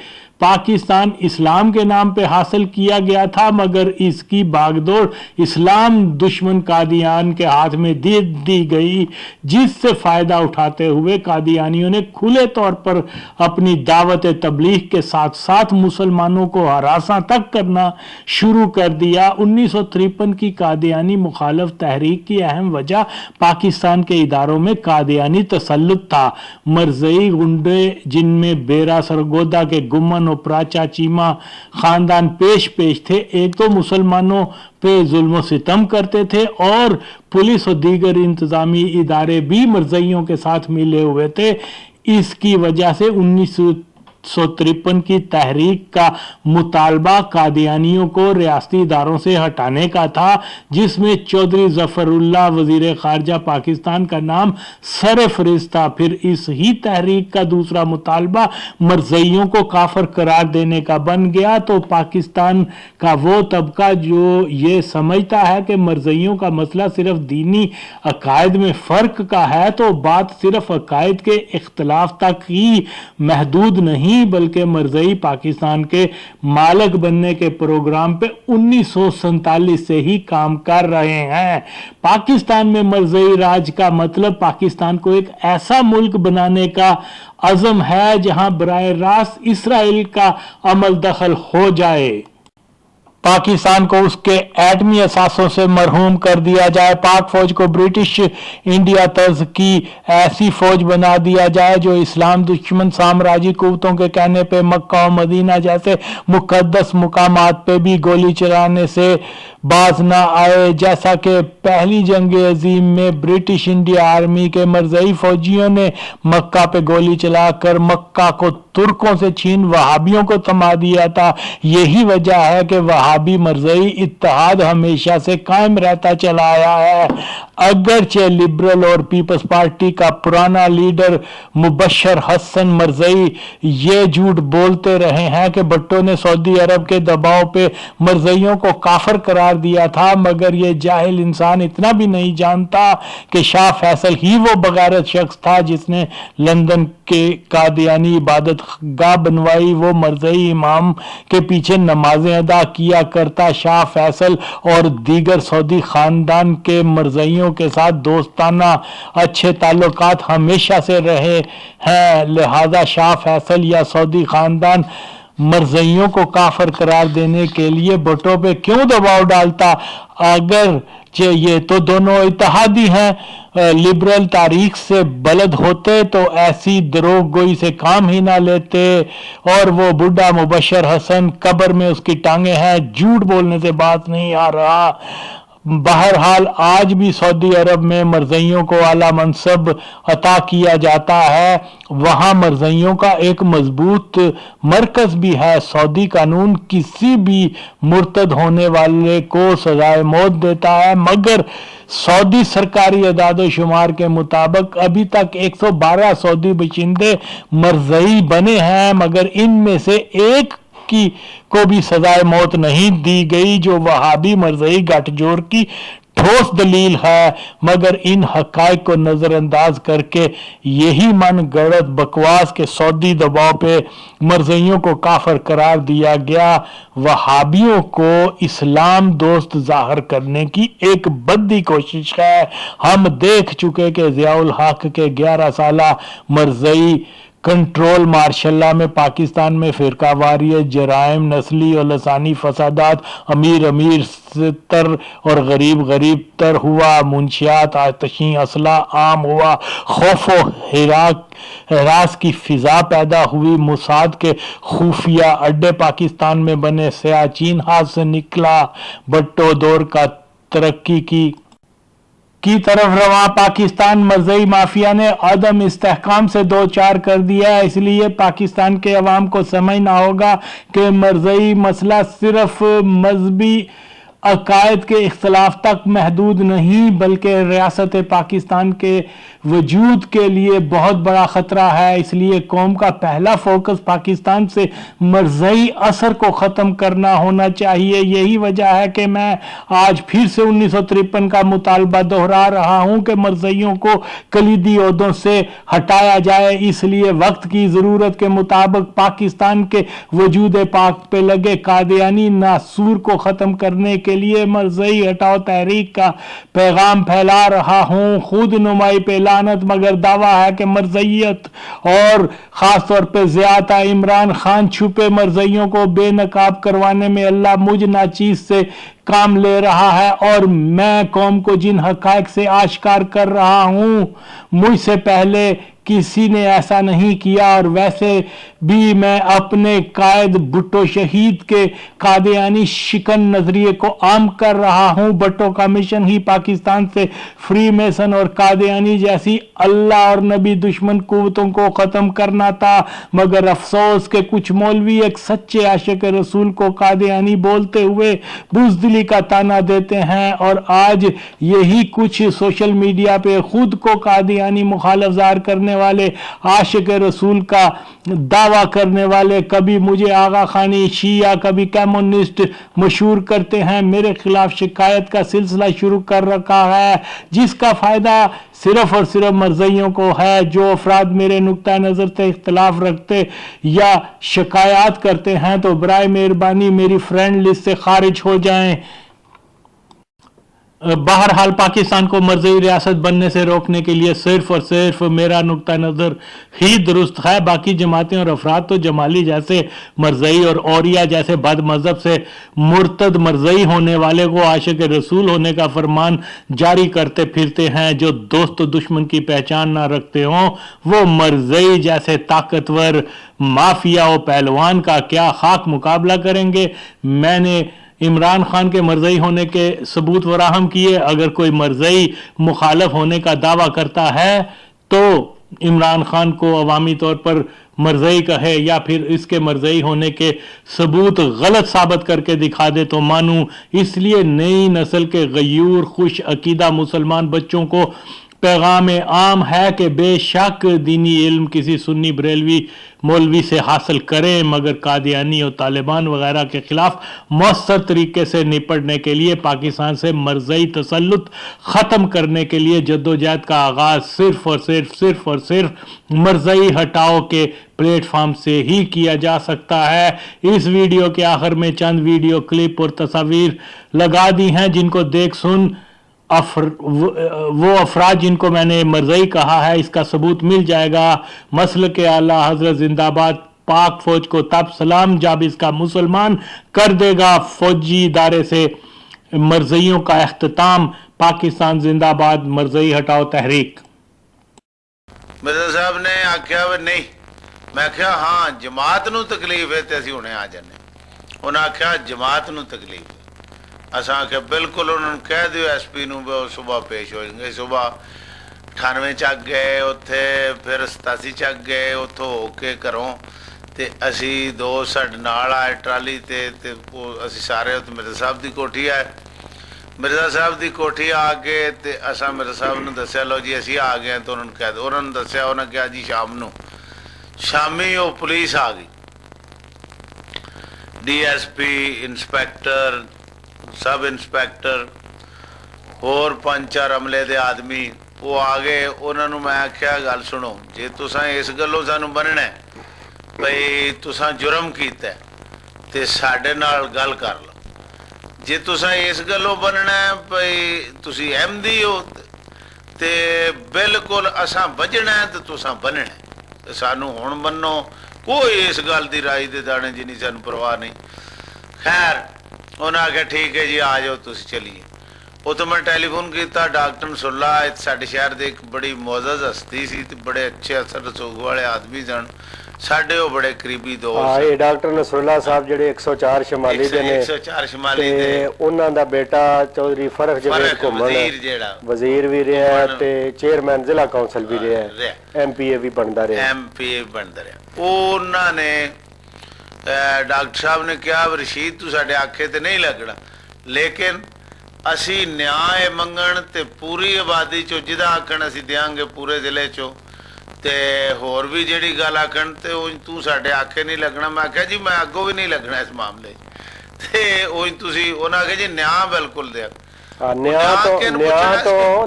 पाकिस्तान इस्लाम के नाम पे हासिल किया गया था, मगर इसकी बागडोर इस्लाम दुश्मन कादियान के हाथ में दे दी गई, जिससे फ़ायदा उठाते हुए कादियानियों ने खुले तौर पर अपनी दावत तबलीग के साथ साथ मुसलमानों को हरासा तक करना शुरू कर दिया। 1953 की कादियानी मुखालफ तहरीक की अहम वजह पाकिस्तान के इदारों में कादियानी तसल्लुत था। मरज़ई गुंडे, जिनमें बेरा सरगोदा के गुम्मन खान और प्राचा चीमा खानदान पेश थे। एक तो मुसलमानों पे जुल्म सितम करते थे और पुलिस और दीगर इंतजामी इदारे भी मरज़इयों के साथ मिले हुए थे। इसकी वजह से 1953 की तहरीक का मुतालबा कादियानियों को रियासती इदारों से हटाने का था, जिसमें चौधरी जफरुल्लाह वजीर खारजा पाकिस्तान का नाम सरफहरिस्त था। फिर इस ही तहरीक का दूसरा मुतालबा मरज़इयों को काफिर करार देने का बन गया। तो पाकिस्तान का वो तबका जो ये समझता है कि मरज़इयों का मसला सिर्फ दीनी अकायद में फ़र्क का है, तो बात सिर्फ अकायद के इख्तलाफ तक ही महदूद नहीं बल्कि मरज़ई पाकिस्तान के मालिक बनने के प्रोग्राम पे 1947 से ही काम कर रहे हैं। पाकिस्तान में मरज़ई राज का मतलब पाकिस्तान को एक ऐसा मुल्क बनाने का अज़म है जहां बराह रास्त इसराइल का अमल दखल हो जाए, पाकिस्तान को उसके एटमी असासों से मरहूम कर दिया जाए, पाक फौज को ब्रिटिश इंडिया तर्ज की ऐसी फौज बना दिया जाए जो इस्लाम दुश्मन साम्राज्य कुव्वतों के कहने पे मक्का और मदीना जैसे मुकद्दस मुकामात पे भी गोली चलाने से बाज ना आए। जैसा कि पहली जंग अजीम में ब्रिटिश इंडिया आर्मी के मरज़ई फौजियों ने मक्का पे गोली चलाकर मक्का को तुर्कों से छीन वहाबियों को थमा दिया था। यही वजह है कि वहाबी मरज़ई इत्तेहाद हमेशा से कायम रहता चला आया है। अगरचे लिबरल और पीपल्स पार्टी का पुराना लीडर मुबशर हसन मरज़ई ये झूठ बोलते रहे हैं कि भुट्टो ने सऊदी अरब के दबाव पे मरज़इयों को काफिर करार दिया था, मगर ये जाहिल इंसान इतना भी नहीं जानता कि शाह फैसल ही वो बगारत शख्स था जिसने लंदन के कादियानी इबादत गाह बनवाई। वो मरज़ई इमाम के पीछे नमाजें अदा किया करता शाह फैसल और दीगर सऊदी खानदान के मरज़इयों के साथ दोस्ताना अच्छे ताल्लुकात हमेशा से रहे हैं। लिहाजा शाह फैसल या सऊदी खानदान मरज़इयों को काफिर करार देने के लिए भुट्टो पे क्यों दबाव डालता? अगर ये तो दोनों इत्तेहादी हैं, लिबरल तारीख से बलद होते तो ऐसी दरोग गोई से काम ही ना लेते। और वो बुढ़ा मुबशर हसन कब्र में उसकी टांगे हैं, झूठ बोलने से बात नहीं आ रहा। बहरहाल आज भी सऊदी अरब में मरज़इयों को आला मनसब अता किया जाता है। वहां मरज़इयों का एक मजबूत मरकज भी है। सऊदी कानून किसी भी मुर्तद होने वाले को सजाए मौत देता है, मगर सऊदी सरकारी अदाद शुमार के मुताबिक अभी तक 112 सऊदी बशिंदे मरज़ई बने हैं, मगर इनमें से एक को भी सजाए मौत नहीं दी गई, जो वहाबी मरज़ई गठजोड़ की ठोस दलील है। मगर इन हकायक को नजरअंदाज करके यही मन गढ़ंत बकवास के सऊदी दबाव पे मरज़इयों को काफिर करार दिया गया वहाबियों को इस्लाम दोस्त जाहिर करने की एक बद्दी कोशिश है। हम देख चुके कि ज़ियाउल हक के 11 साला मरज़ई कंट्रोल मार्शल्ला में पाकिस्तान में फिरकावारियत, जराइम, नस्ली और लसानी फसादात अमीर अमीर तर और गरीब गरीब तर हुआ, मुंशियात आतशी असला आम हुआ, खौफो हिरास की फिजा पैदा हुई, मुसाद के खुफिया अड्डे पाकिस्तान में बने, सियाचिन हाथ से निकला, भुट्टो दौर का तरक्की की तरफ रवा पाकिस्तान मरज़ई माफिया ने अदम इस्तेहकाम से दो चार कर दिया है। इसलिए पाकिस्तान के अवाम को समझना होगा कि मरज़ई मसला सिर्फ मजहबी अकायद के इख्तलाफ तक महदूद नहीं बल्कि रियासत पाकिस्तान के वजूद के लिए बहुत बड़ा ख़तरा है। इसलिए कौम का पहला फोकस पाकिस्तान से मरज़ई असर को ख़त्म करना होना चाहिए। यही वजह है कि मैं आज फिर से 1953 का मुतालबा दोहरा रहा हूँ कि मरज़इयों को कलीदी ओहदों से हटाया जाए। इसलिए वक्त की ज़रूरत के मुताबिक पाकिस्तान के वजूद पाक पे लगे कादियानी नासूर को ख़त्म करने के लिए मरज़ई हटाओ तहरीक का पैगाम फैला रहा हूँ। खुद नुमाई पे लानत, मगर दावा है कि मरज़इयत और खास तौर पे ज़ियादा इमरान खान छुपे मरज़इयों को बेनकाब करवाने में अल्लाह मुझ नाचीज से काम ले रहा है। और मैं कौम को जिन हकायक से आश्कार कर रहा हूँ, मुझसे पहले किसी ने ऐसा नहीं किया। और वैसे भी मैं अपने कायद भुट्टो शहीद के कादियानी शिकन नजरिए को आम कर रहा हूं। भुट्टो का मिशन ही पाकिस्तान से फ्री मेसन और कादियानी जैसी अल्लाह और नबी दुश्मन कुव्वतों को खत्म करना था, मगर अफसोस के कुछ मौलवी एक सच्चे आशिक रसूल को कादियानी बोलते हुए बुज़दिली का ताना देते हैं। और आज यही कुछ सोशल मीडिया पे खुद को कादियानी मुखालिफ ज़ाहिर करने वाले आशिक रसूल का दावा करने वाले कभी मुझे आगा खानी शिया कभी कम्युनिस्ट मशहूर करते हैं, मेरे खिलाफ शिकायत का सिलसिला शुरू कर रखा है, जिसका फायदा सिर्फ और सिर्फ मरज़इयों को है। जो अफराद मेरे नुक्ता नज़र से इख्तलाफ रखते या शिकायत करते हैं तो बराए मेहरबानी मेरी फ्रेंड लिस्ट से खारिज हो जाएं। बहरहाल पाकिस्तान को मरज़ई रियासत बनने से रोकने के लिए सिर्फ और सिर्फ मेरा नुक्ता नज़र ही दुरुस्त है। बाकी जमातें और अफराद तो जमाली जैसे मरज़ई और औरिया जैसे बद मज़हब से मुर्तद मरज़ई होने वाले को आशिक रसूल होने का फरमान जारी करते फिरते हैं। जो दोस्त दुश्मन की पहचान ना रखते हों वो मरज़ई जैसे ताकतवर माफिया और पहलवान का क्या खाक मुकाबला करेंगे। मैंने इमरान खान के मरज़ई होने के सबूत फराहम किए। अगर कोई मरज़ई मुखालफ होने का दावा करता है तो इमरान खान को अवामी तौर पर मरज़ई कहे या फिर इसके मरज़ई होने के सबूत गलत साबित करके दिखा दे तो मानूं। इसलिए नई नस्ल के गयूर खुश अकीदा मुसलमान बच्चों को पैगाम आम है कि बेशक दीनी इल्म किसी सुन्नी बरेलवी मौलवी से हासिल करें, मगर कादियानी और तालिबान वगैरह के खिलाफ मौसर तरीके से निपटने के लिए पाकिस्तान से मरज़ई तसल्लुत ख़त्म करने के लिए जद्दोजहद का आगाज़ सिर्फ और सिर्फ मरज़ई हटाओ के प्लेटफॉर्म से ही किया जा सकता है। इस वीडियो के आखिर में चंद वीडियो क्लिप और तस्वीर लगा दी हैं जिनको देख सुन वो अफराद जिनको मैंने मरज़ई कहा है इसका सबूत मिल जाएगा। मसल के आला हजरत जिंदाबाद, पाक फौज को तब सलाम जब इसका मुसलमान कर देगा फौजी इदारे से मरज़इयों का अख्तिताम। पाकिस्तान जिंदाबाद, मरज़ई हटाओ तहरीक। मिर्जा साहब ने आख्या वे नहीं, मैं आख्या हाँ जमात नूं तकलीफ है तो असीं हुणे आ जाने। उन्हें आख्या जमात नूं तकलीफ है, असां आख्या बिल्कुल। उन्होंने कह दियो SP नूं वो सुबह पेश हो जाएंगे। सुबह 98 ਚੱਕ गए उत्थे, फिर 87 ਚੱਕ गए, उत्थों होके घरों ते असी दो साडे नाल आए ट्राली ते असी सारे उत्थे मिर्जा साहब दी कोठी आए। मिर्जा साहब दी कोठी आके ते असां मिर्जा साहब नूं दस्सिया लो जी असी आ गए। तो उन्होंने कह दो, उन्होंने दस्सिया, उन्हें कहा जी शाम नूं शामी वो पुलिस आ गई, DSP, इंस्पैक्टर, सब इंस्पैक्टर होर 5-4 अमले दे आदमी वो आ गए। उन्होंने मैं आख्या गल सुनो, जे तुसां इस गल्लों सानू बनना भई तुसां जुर्म कीता ते साडे नाल गल कर लो। जे तुसां इस गल्लों बनना भई तुसी अहमदी हो ते बिल्कुल असां बजना ते तुसां बनना, सानू हुण मन्नो, कोई इस गल दी राई दे दाने जिन्नी सानू परवाह नहीं। खैर उन्हें आख्या ठीक है जी आ जाओ तुसी चलिए। उतो मैं टैलीफोन किया डॉक्टर नसरुल्ला साडे शहर दे एक बड़ी मोअज़्ज़ज़ हस्ती सी ते बड़े अच्छे असर रसूख वाले आदमी सन, साडे वो बड़े करीबी दोस्त। ये डॉक्टर नसरुल्ला साहब जेडे 104 शमाली दे ने, 104 शमाली दे उन्हां दा बेटा चौधरी फरख जवेद घुमन वजीर भी रहा है ते चेयरमैन जिला काउंसिल भी रहा है, MPA भी बनदा रहा, MPA बनदा रहा। उन्होंने डॉक्टर साहब ने कहा रशीद तू साडे आखे ते नहीं लगना, लेकिन असी न्याय मंगण ते पूरी आबादी चो जिदा आखण असी देंगे पूरे जिले चो ते होर भी जिहड़ी गल आखण ते तू साडे आखे नहीं लगना। मैं आख्या जी मैं अगों भी नहीं लगना इस मामले ते तुसी उन्हें आख्या जी न्याय बिल्कुल दे।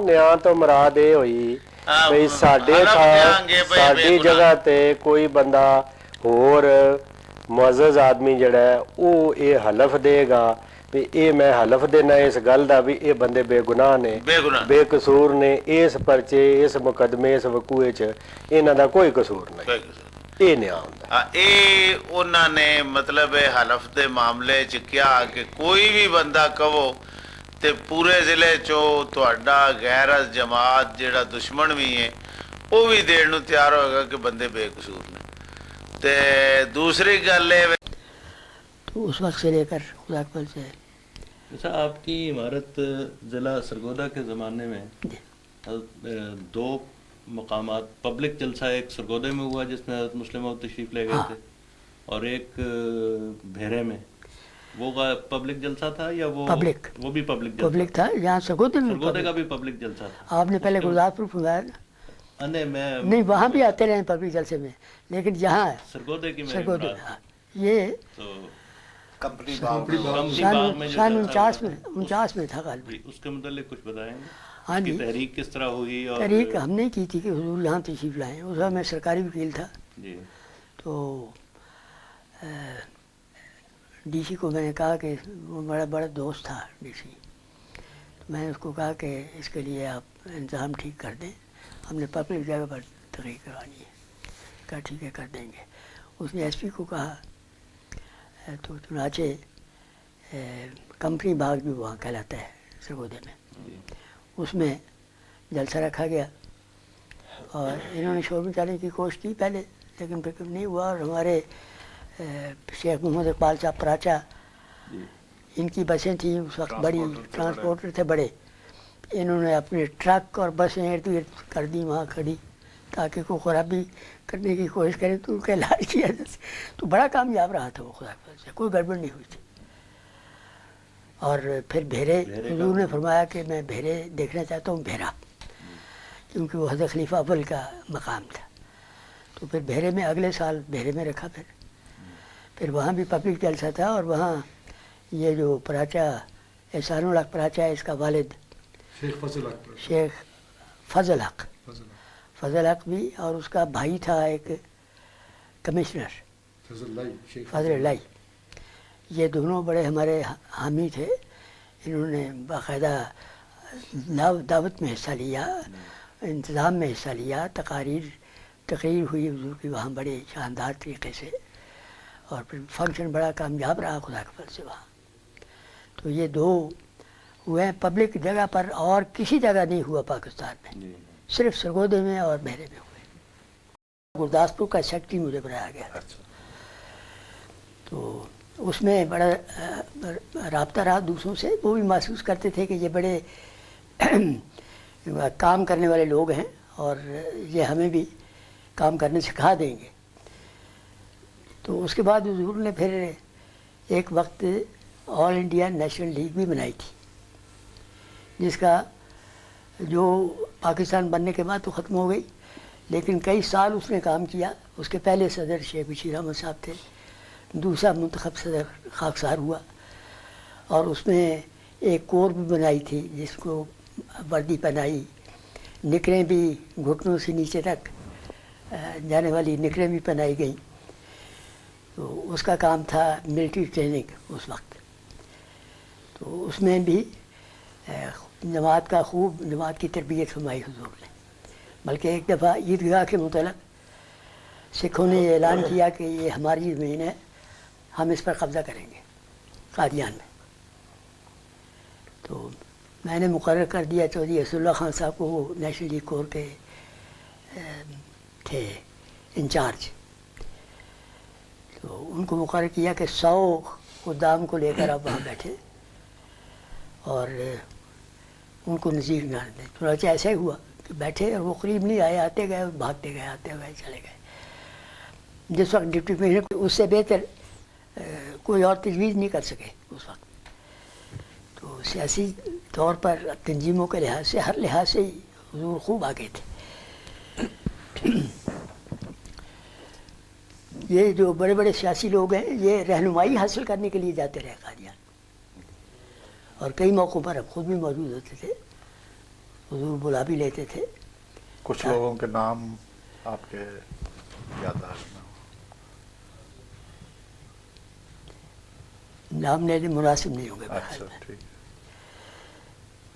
न्याय तो मुराद ये हुई भई साडी जगह ते कोई बंदा होर मुअज़्ज़ज़ आदमी जड़ा है वो ये हलफ देगा भी ये मैं हलफ देना इस गल दा भी ये बंदे बेगुनाह ने, बेकसूर ने, इस परचे इस मुकदमे इस वकूए च इन्हां दा कोई कसूर नहीं, ये न्याय हुंदा। उन्होंने मतलब हलफ दे मामले च क्या कि कोई भी बंदा कहो ते पूरे जिले चो तुहाडा गैर जमात जेड़ा दुश्मन भी है ਉਹ ਵੀ ਦੇਣ ਨੂੰ ਤਿਆਰ ਹੋਏਗਾ ਕਿ ਬੰਦੇ ਬੇਕਸੂਰ ਨੇ। ਤੇ ਦੂਸਰੀ ਗੱਲ ਇਹ तो उस वक्त से लेकर खुदाकबल से अच्छा, आपकी इमारत ज़िला सरगोदा के ज़माने में दो मकामात पब्लिक जलसा, एक सरगोदे में हुआ जिसमें हज़रत मुस्लिम तशरीफ़ ले गए थे, और एक भेरे में, वो पब्लिक जलसा था या वो पब्लिक? वो भी पब्लिक था। यहाँ सरगोदे का भी पब्लिक जलसा था। आपने पहले गुरदासपुर फुलाया ना? नहीं, वहाँ भी आते रहे पब्लिक जलसे में, लेकिन यहाँ सरगोदे की सरगोदे ये तो कंपनी सन 49 में था गालिब। उसके मतलब कुछ बताएंगे? हाँ जी, तहरीक किस तरह हुई? और तहरीक हमने की थी कि हुजूर यहाँ तशरीफ लाएँ। उस वक्त मैं सरकारी वकील था जी। तो डीसी को मैंने कहा कि वो बड़ा दोस्त था डीसी, तो मैंने उसको कहा कि इसके लिए आप इंतज़ाम ठीक कर दें, हमने पब्लिक जगह पर तहरीक करवानी है। कहा ठीक है, कर देंगे। उसने एसपी को कहा, तो चुनाचे कंपनी बाग भी वहाँ कहलाता है सरगोदे में, उसमें जलसा रखा गया और इन्होंने शोर मचाने की कोशिश की पहले, लेकिन फिर नहीं हुआ। और हमारे शेख मोहम्मद इकबाल साहब पराचा, इनकी बसें थी उस वक्त, बड़ी ट्रांसपोर्टर थे बड़े, इन्होंने अपने ट्रक और बसें इर्द गिर्द कर दी वहाँ खड़ी, ताकि कोई खराबी करने की कोशिश करे तो उनका इलाज किया जा सके। तो बड़ा कामयाब रहा था वो, खुदा से कोई गड़बड़ नहीं हुई थी। और फिर भेरे, हुजूर ने फरमाया कि मैं भेरे देखना चाहता हूँ, भेरा, क्योंकि वो हज़रत खलीफा अव्वल का मकाम था। तो फिर भेरे में अगले साल भेरे में रखा। फिर वहाँ भी पब्लिक जलसा था, और वहाँ ये जो पराचा एहसानुल हक पराचा है, इसका वालिद शेख फजल हक भी, और उसका भाई था एक कमिश्नर फजल लाई। ये दोनों बड़े हमारे हामी थे। इन्होंने बाकायदा दावत में हिस्सा लिया, इंतज़ाम में हिस्सा लिया, तकरीर हुई हुजूर की वहाँ बड़े शानदार तरीके से, और फिर फंक्शन बड़ा कामयाब रहा खुदा के फल से वहाँ। तो ये दो हुए हैं पब्लिक जगह पर, और किसी जगह नहीं हुआ पाकिस्तान में, सिर्फ सरगोदे में और बहरे में हुए। गुरदासपुर का सेक्रेटरी मुझे बनाया गया। तो उसमें बड़ा राब्ता रहा दूसरों से। वो भी महसूस करते थे कि ये बड़े काम करने वाले लोग हैं, और ये हमें भी काम करने सिखा देंगे। तो उसके बाद हुजूर ने फिर एक वक्त ऑल इंडिया नेशनल लीग भी बनाई थी, जिसका जो पाकिस्तान बनने के बाद तो ख़त्म हो गई, लेकिन कई साल उसने काम किया। उसके पहले सदर शेख बशीर अहमद साहब थे, दूसरा मुंतखब सदर खाकसार हुआ, और उसमें एक कोर भी बनाई थी जिसको वर्दी पहनाई, निकरें भी घुटनों से नीचे तक जाने वाली निकरें भी पहनाई गई। तो उसका काम था मिलिट्री ट्रेनिंग उस वक्त। तो उसमें भी जमात की तरबियत फरमाई हुजूर ने। बल्कि एक दफ़ा ईदगाह के मुतल्लिक़ सिखों ने ऐलान किया कि ये हमारी ज़मीन है, हम इस पर कब्ज़ा करेंगे कादियान में। तो मैंने मुकर्रर कर दिया चौधरी असदुल्ला खान साहब को, वो नेशनल लीग कोर के थे इंचार्ज। तो उनको मुकर्रर किया कि 100 खुदाम को लेकर आप वहाँ बैठे और उनको नज़ीर ना दें। थोड़ा सा ऐसा ही हुआ कि बैठे और वो करीब नहीं आए, आते गए भागते गए, आते गए चले गए। जिस वक्त डिप्टी कमिश्नर उससे बेहतर कोई और तजवीज़ नहीं कर सके उस वक्त। तो सियासी तौर पर तंजीमों के लिहाज से, हर लिहाज से हुजूर खूब आगे थे। ये जो बड़े बड़े सियासी लोग हैं, ये रहनुमाई हासिल करने के लिए जाते रहे कादियान, और कई मौक़ों पर अब खुद भी मौजूद होते थे, हुजूर बुला भी लेते थे। कुछ लोगों के नाम आपके याददाश्त में? नाम लेने मुनासिब नहीं होंगे। अच्छा, ठीक।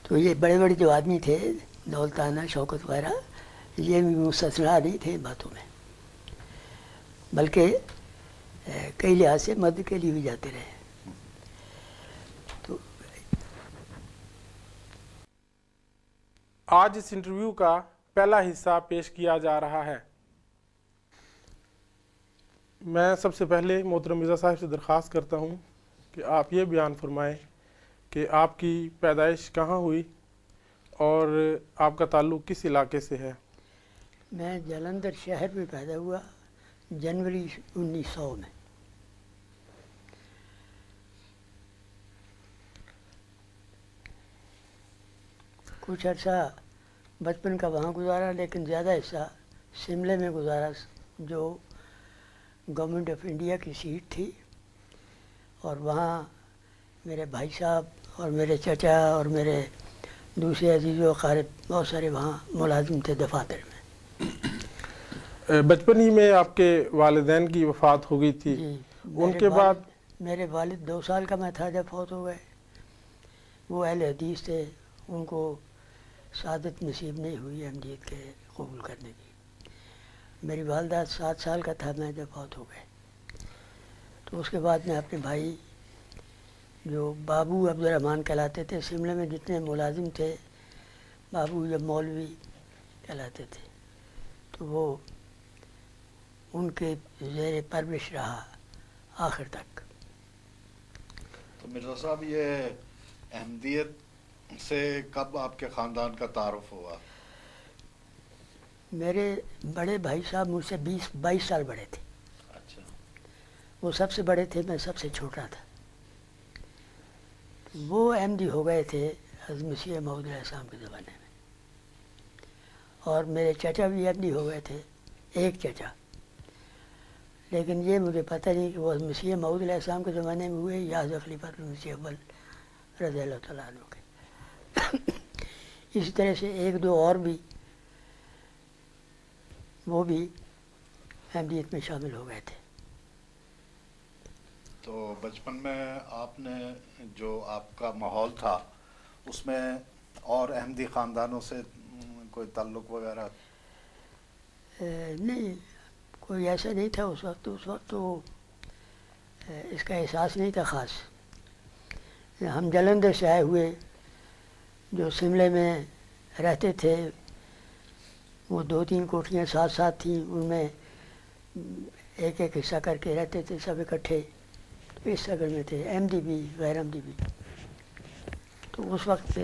तो ये बड़े बड़े जो आदमी थे, दौलताना, शौकत वगैरह, ये भी मुस्तस्ना नहीं थे बातों में, बल्कि कई लिहाज से मदद के लिए भी जाते रहे। तो आज इस इंटरव्यू का پہلا حصہ پیش کیا جا رہا ہے۔ میں سب سے پہلے محترم مرزا صاحب سے درخواست کرتا ہوں کہ آپ یہ بیان فرمائیں کہ آپ کی پیدائش کہاں ہوئی اور آپ کا تعلق کس علاقے سے ہے؟ میں جلندھر شہر میں پیدا ہوا جنوری 1900 میں۔ کچھ عرصہ بچپن کا وہاں گزارا، لیکن زیادہ حصہ شملے میں گزارا، جو گورنمنٹ آف انڈیا کی سیٹ تھی، اور وہاں میرے بھائی صاحب اور میرے چچا اور میرے دوسرے عزیز و اقارب بہت سارے وہاں ملازم تھے دفاتر میں۔ بچپن ہی میں آپ کے والدین کی وفات ہو گئی تھی، جی، ان کے بعد میرے والد 2 سال کا میں تھا جب فوت ہو گئے۔ وہ اہل حدیث تھے، ان کو سعادت نصیب نہیں ہوئی احمدیت کے قبول کرنے کی۔ میری والدہ 7 سال کا تھا میں جب فوت ہو گئے۔ تو اس کے بعد میں اپنے بھائی جو بابو عبد الرحمن کہلاتے تھے، شملے میں جتنے ملازم تھے بابو یا مولوی کہلاتے تھے، تو وہ ان کے زیر پرورش رہا آخر تک۔ تو مرزا صاحب، یہ احمدیت سے کب آپ کے خاندان کا تعارف ہوا؟ میرے بڑے بھائی صاحب مجھ سے 22 سال بڑے تھے۔ اچھا، وہ سب سے بڑے تھے، میں سب سے چھوٹا تھا۔ وہ احمدی ہو گئے تھے حضرت مسیح موعود علیہ السلام کے زمانے میں، اور میرے چچا بھی احمدی ہو گئے تھے، ایک چچا، لیکن یہ مجھے پتہ نہیں کہ وہ مسیح موعود علیہ السلام کے زمانے میں ہوئے یا حضرت خلیفۃ المسیح اول رضی اللہ تعالیٰ عنہ کے۔ اسی طرح سے 1-2 اور بھی، وہ بھی احمدیت میں شامل ہو گئے تھے۔ تو بچپن میں آپ نے جو آپ کا ماحول تھا اس میں اور احمدی خاندانوں سے کوئی تعلق وغیرہ؟ نہیں، کوئی ایسا نہیں تھا اس وقت تو اس کا احساس نہیں تھا خاص۔ ہم جلندھر سے آئے ہوئے جو شملے میں رہتے تھے، وہ 2-3 کوٹھیاں ساتھ ساتھ تھیں، ان میں ایک ایک حصہ کر کے رہتے تھے سب اکٹھے، اس شکل میں تھے، احمدی بھی غیر احمدی بھی۔ تو اس وقت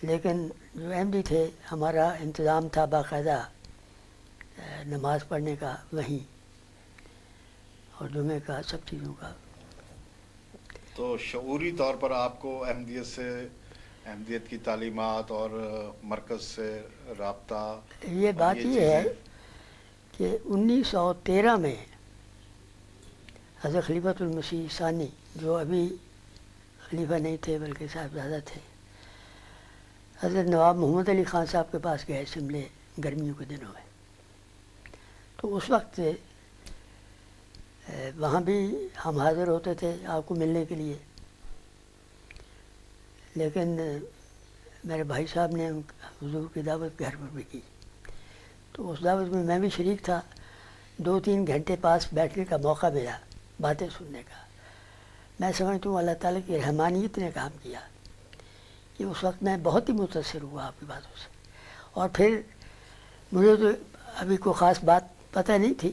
لیکن جو احمدی تھے، ہمارا انتظام تھا باقاعدہ نماز پڑھنے کا وہیں، اور جمعے کا، سب چیزوں کا۔ تو شعوری طور پر آپ کو احمدیت کی تعلیمات اور مرکز سے رابطہ؟ یہ بات یہ ہے کہ 1913 میں حضرت خلیفۃ المسیح ثانی، جو ابھی خلیفہ نہیں تھے بلکہ صاحبزادہ تھے، حضرت نواب محمد علی خان صاحب کے پاس گئے شملے گرمیوں کے دنوں میں۔ تو اس وقت وہاں بھی ہم حاضر ہوتے تھے آپ کو ملنے کے لیے، لیکن میرے بھائی صاحب نے حضور کی دعوت گھر پر بھی کی، تو اس دعوت میں میں بھی شریک تھا۔ 2-3 گھنٹے پاس بیٹھنے کا موقع ملا، باتیں سننے کا۔ میں سمجھتا ہوں اللہ تعالیٰ کی رحمانیت نے کام کیا کہ اس وقت میں بہت ہی متاثر ہوا آپ کی باتوں سے۔ اور پھر مجھے تو ابھی کوئی خاص بات پتہ نہیں تھی،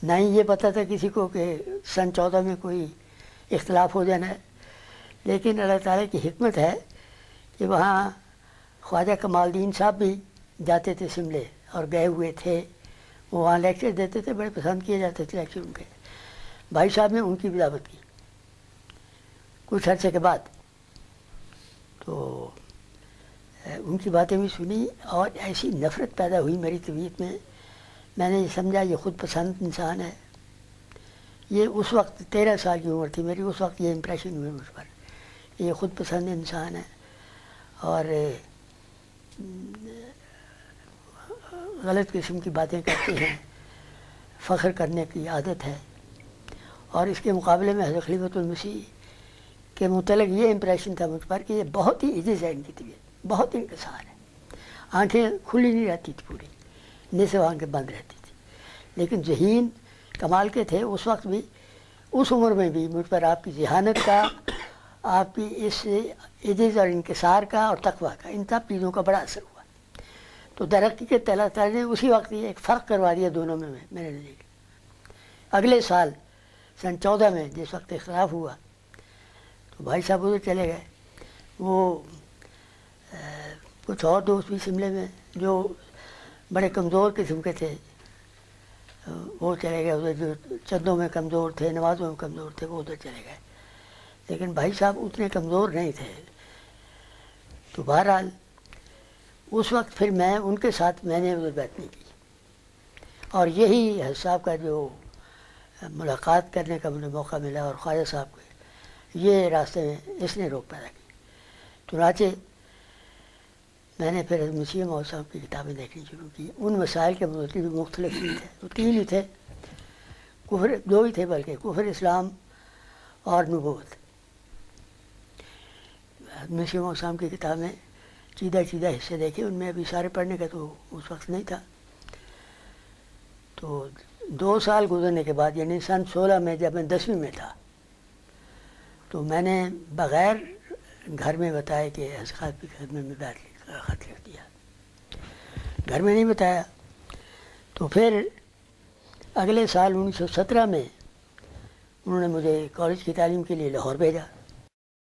نہ ہی یہ پتہ تھا کسی کو کہ سن 14 میں کوئی اختلاف ہو جانا ہے، لیکن اللہ تعالیٰ کی حکمت ہے کہ وہاں خواجہ کمال الدین صاحب بھی جاتے تھے شملے، اور گئے ہوئے تھے، وہ وہاں لیکچر دیتے تھے، بڑے پسند کیے جاتے تھے لیکچر ان کے۔ بھائی صاحب نے ان کی بھی دعوت کی کچھ عرصے کے بعد، تو ان کی باتیں بھی سنی، اور ایسی نفرت پیدا ہوئی میری طبیعت میں نے یہ سمجھا یہ خود پسند انسان ہے۔ یہ اس وقت 13 سال کی عمر تھی میری، اس وقت یہ امپریشن ہوئے مجھ پر، یہ خود پسند انسان ہے اور غلط قسم کی باتیں کرتے ہیں، فخر کرنے کی عادت ہے۔ اور اس کے مقابلے میں حضرت خلیفۃ المسیح کے متعلق یہ امپریشن تھا مجھ پر کہ یہ بہت ہی عزیز ہے، ان کی طبیعت بہت انکسار ہے، آنکھیں کھلی نہیں رہتی تھی، پوری نصف آنکھیں بند رہتی تھی، لیکن ذہین کمال کے تھے۔ اس وقت بھی، اس عمر میں بھی مجھ پر آپ کی ذہانت کا، آپ کی اس عزت اور انکسار کا اور تقویٰ کا، ان سب چیزوں کا بڑا اثر ہوا۔ تو تو ترقی کے تعالیٰ نے اسی وقت یہ ایک فرق کروا دیا دونوں میں میرے نزدیک. اگلے سال سن 14 میں جس وقت اختلاف ہوا تو بھائی صاحب ادھر چلے گئے. وہ کچھ اور دوست بھی شملے میں جو بڑے کمزور قسم کے تھے وہ چلے گئے ادھر. جو چندوں میں کمزور تھے، نمازوں میں کمزور تھے، وہ ادھر چلے گئے. لیکن بھائی صاحب اتنے کمزور نہیں تھے. تو بہرحال اس وقت پھر میں ان کے ساتھ میں نے ادھر بیعت نہیں کی. اور یہی حج صاحب کا جو ملاقات کرنے کا مجھے موقع ملا اور خواجہ صاحب کو یہ راستے میں اس نے روک پیدا کی. چنانچہ میں نے پھر مسیح موعود صاحب کی کتابیں دیکھنی شروع کی. ان مسائل کے بھی مختلف نہیں تھے، تو 3 ہی تھے، کفر 2 ہی تھے بلکہ، کفر، اسلام اور نبوت. مسیح موعود صاحب کی کتاب میں چیدہ حصے دیکھے، ان میں ابھی سارے پڑھنے کا تو اس وقت نہیں تھا. تو 2 سال گزرنے کے بعد یعنی سن 16 میں جب میں 10ویں میں تھا تو میں نے بغیر گھر میں بتایا کہ حضرت کی خدمت میں بیعت خط لکھ دیا. گھر میں نہیں بتایا. تو پھر اگلے سال 1917 میں انہوں نے مجھے کالج کی تعلیم کے لیے لاہور بھیجا.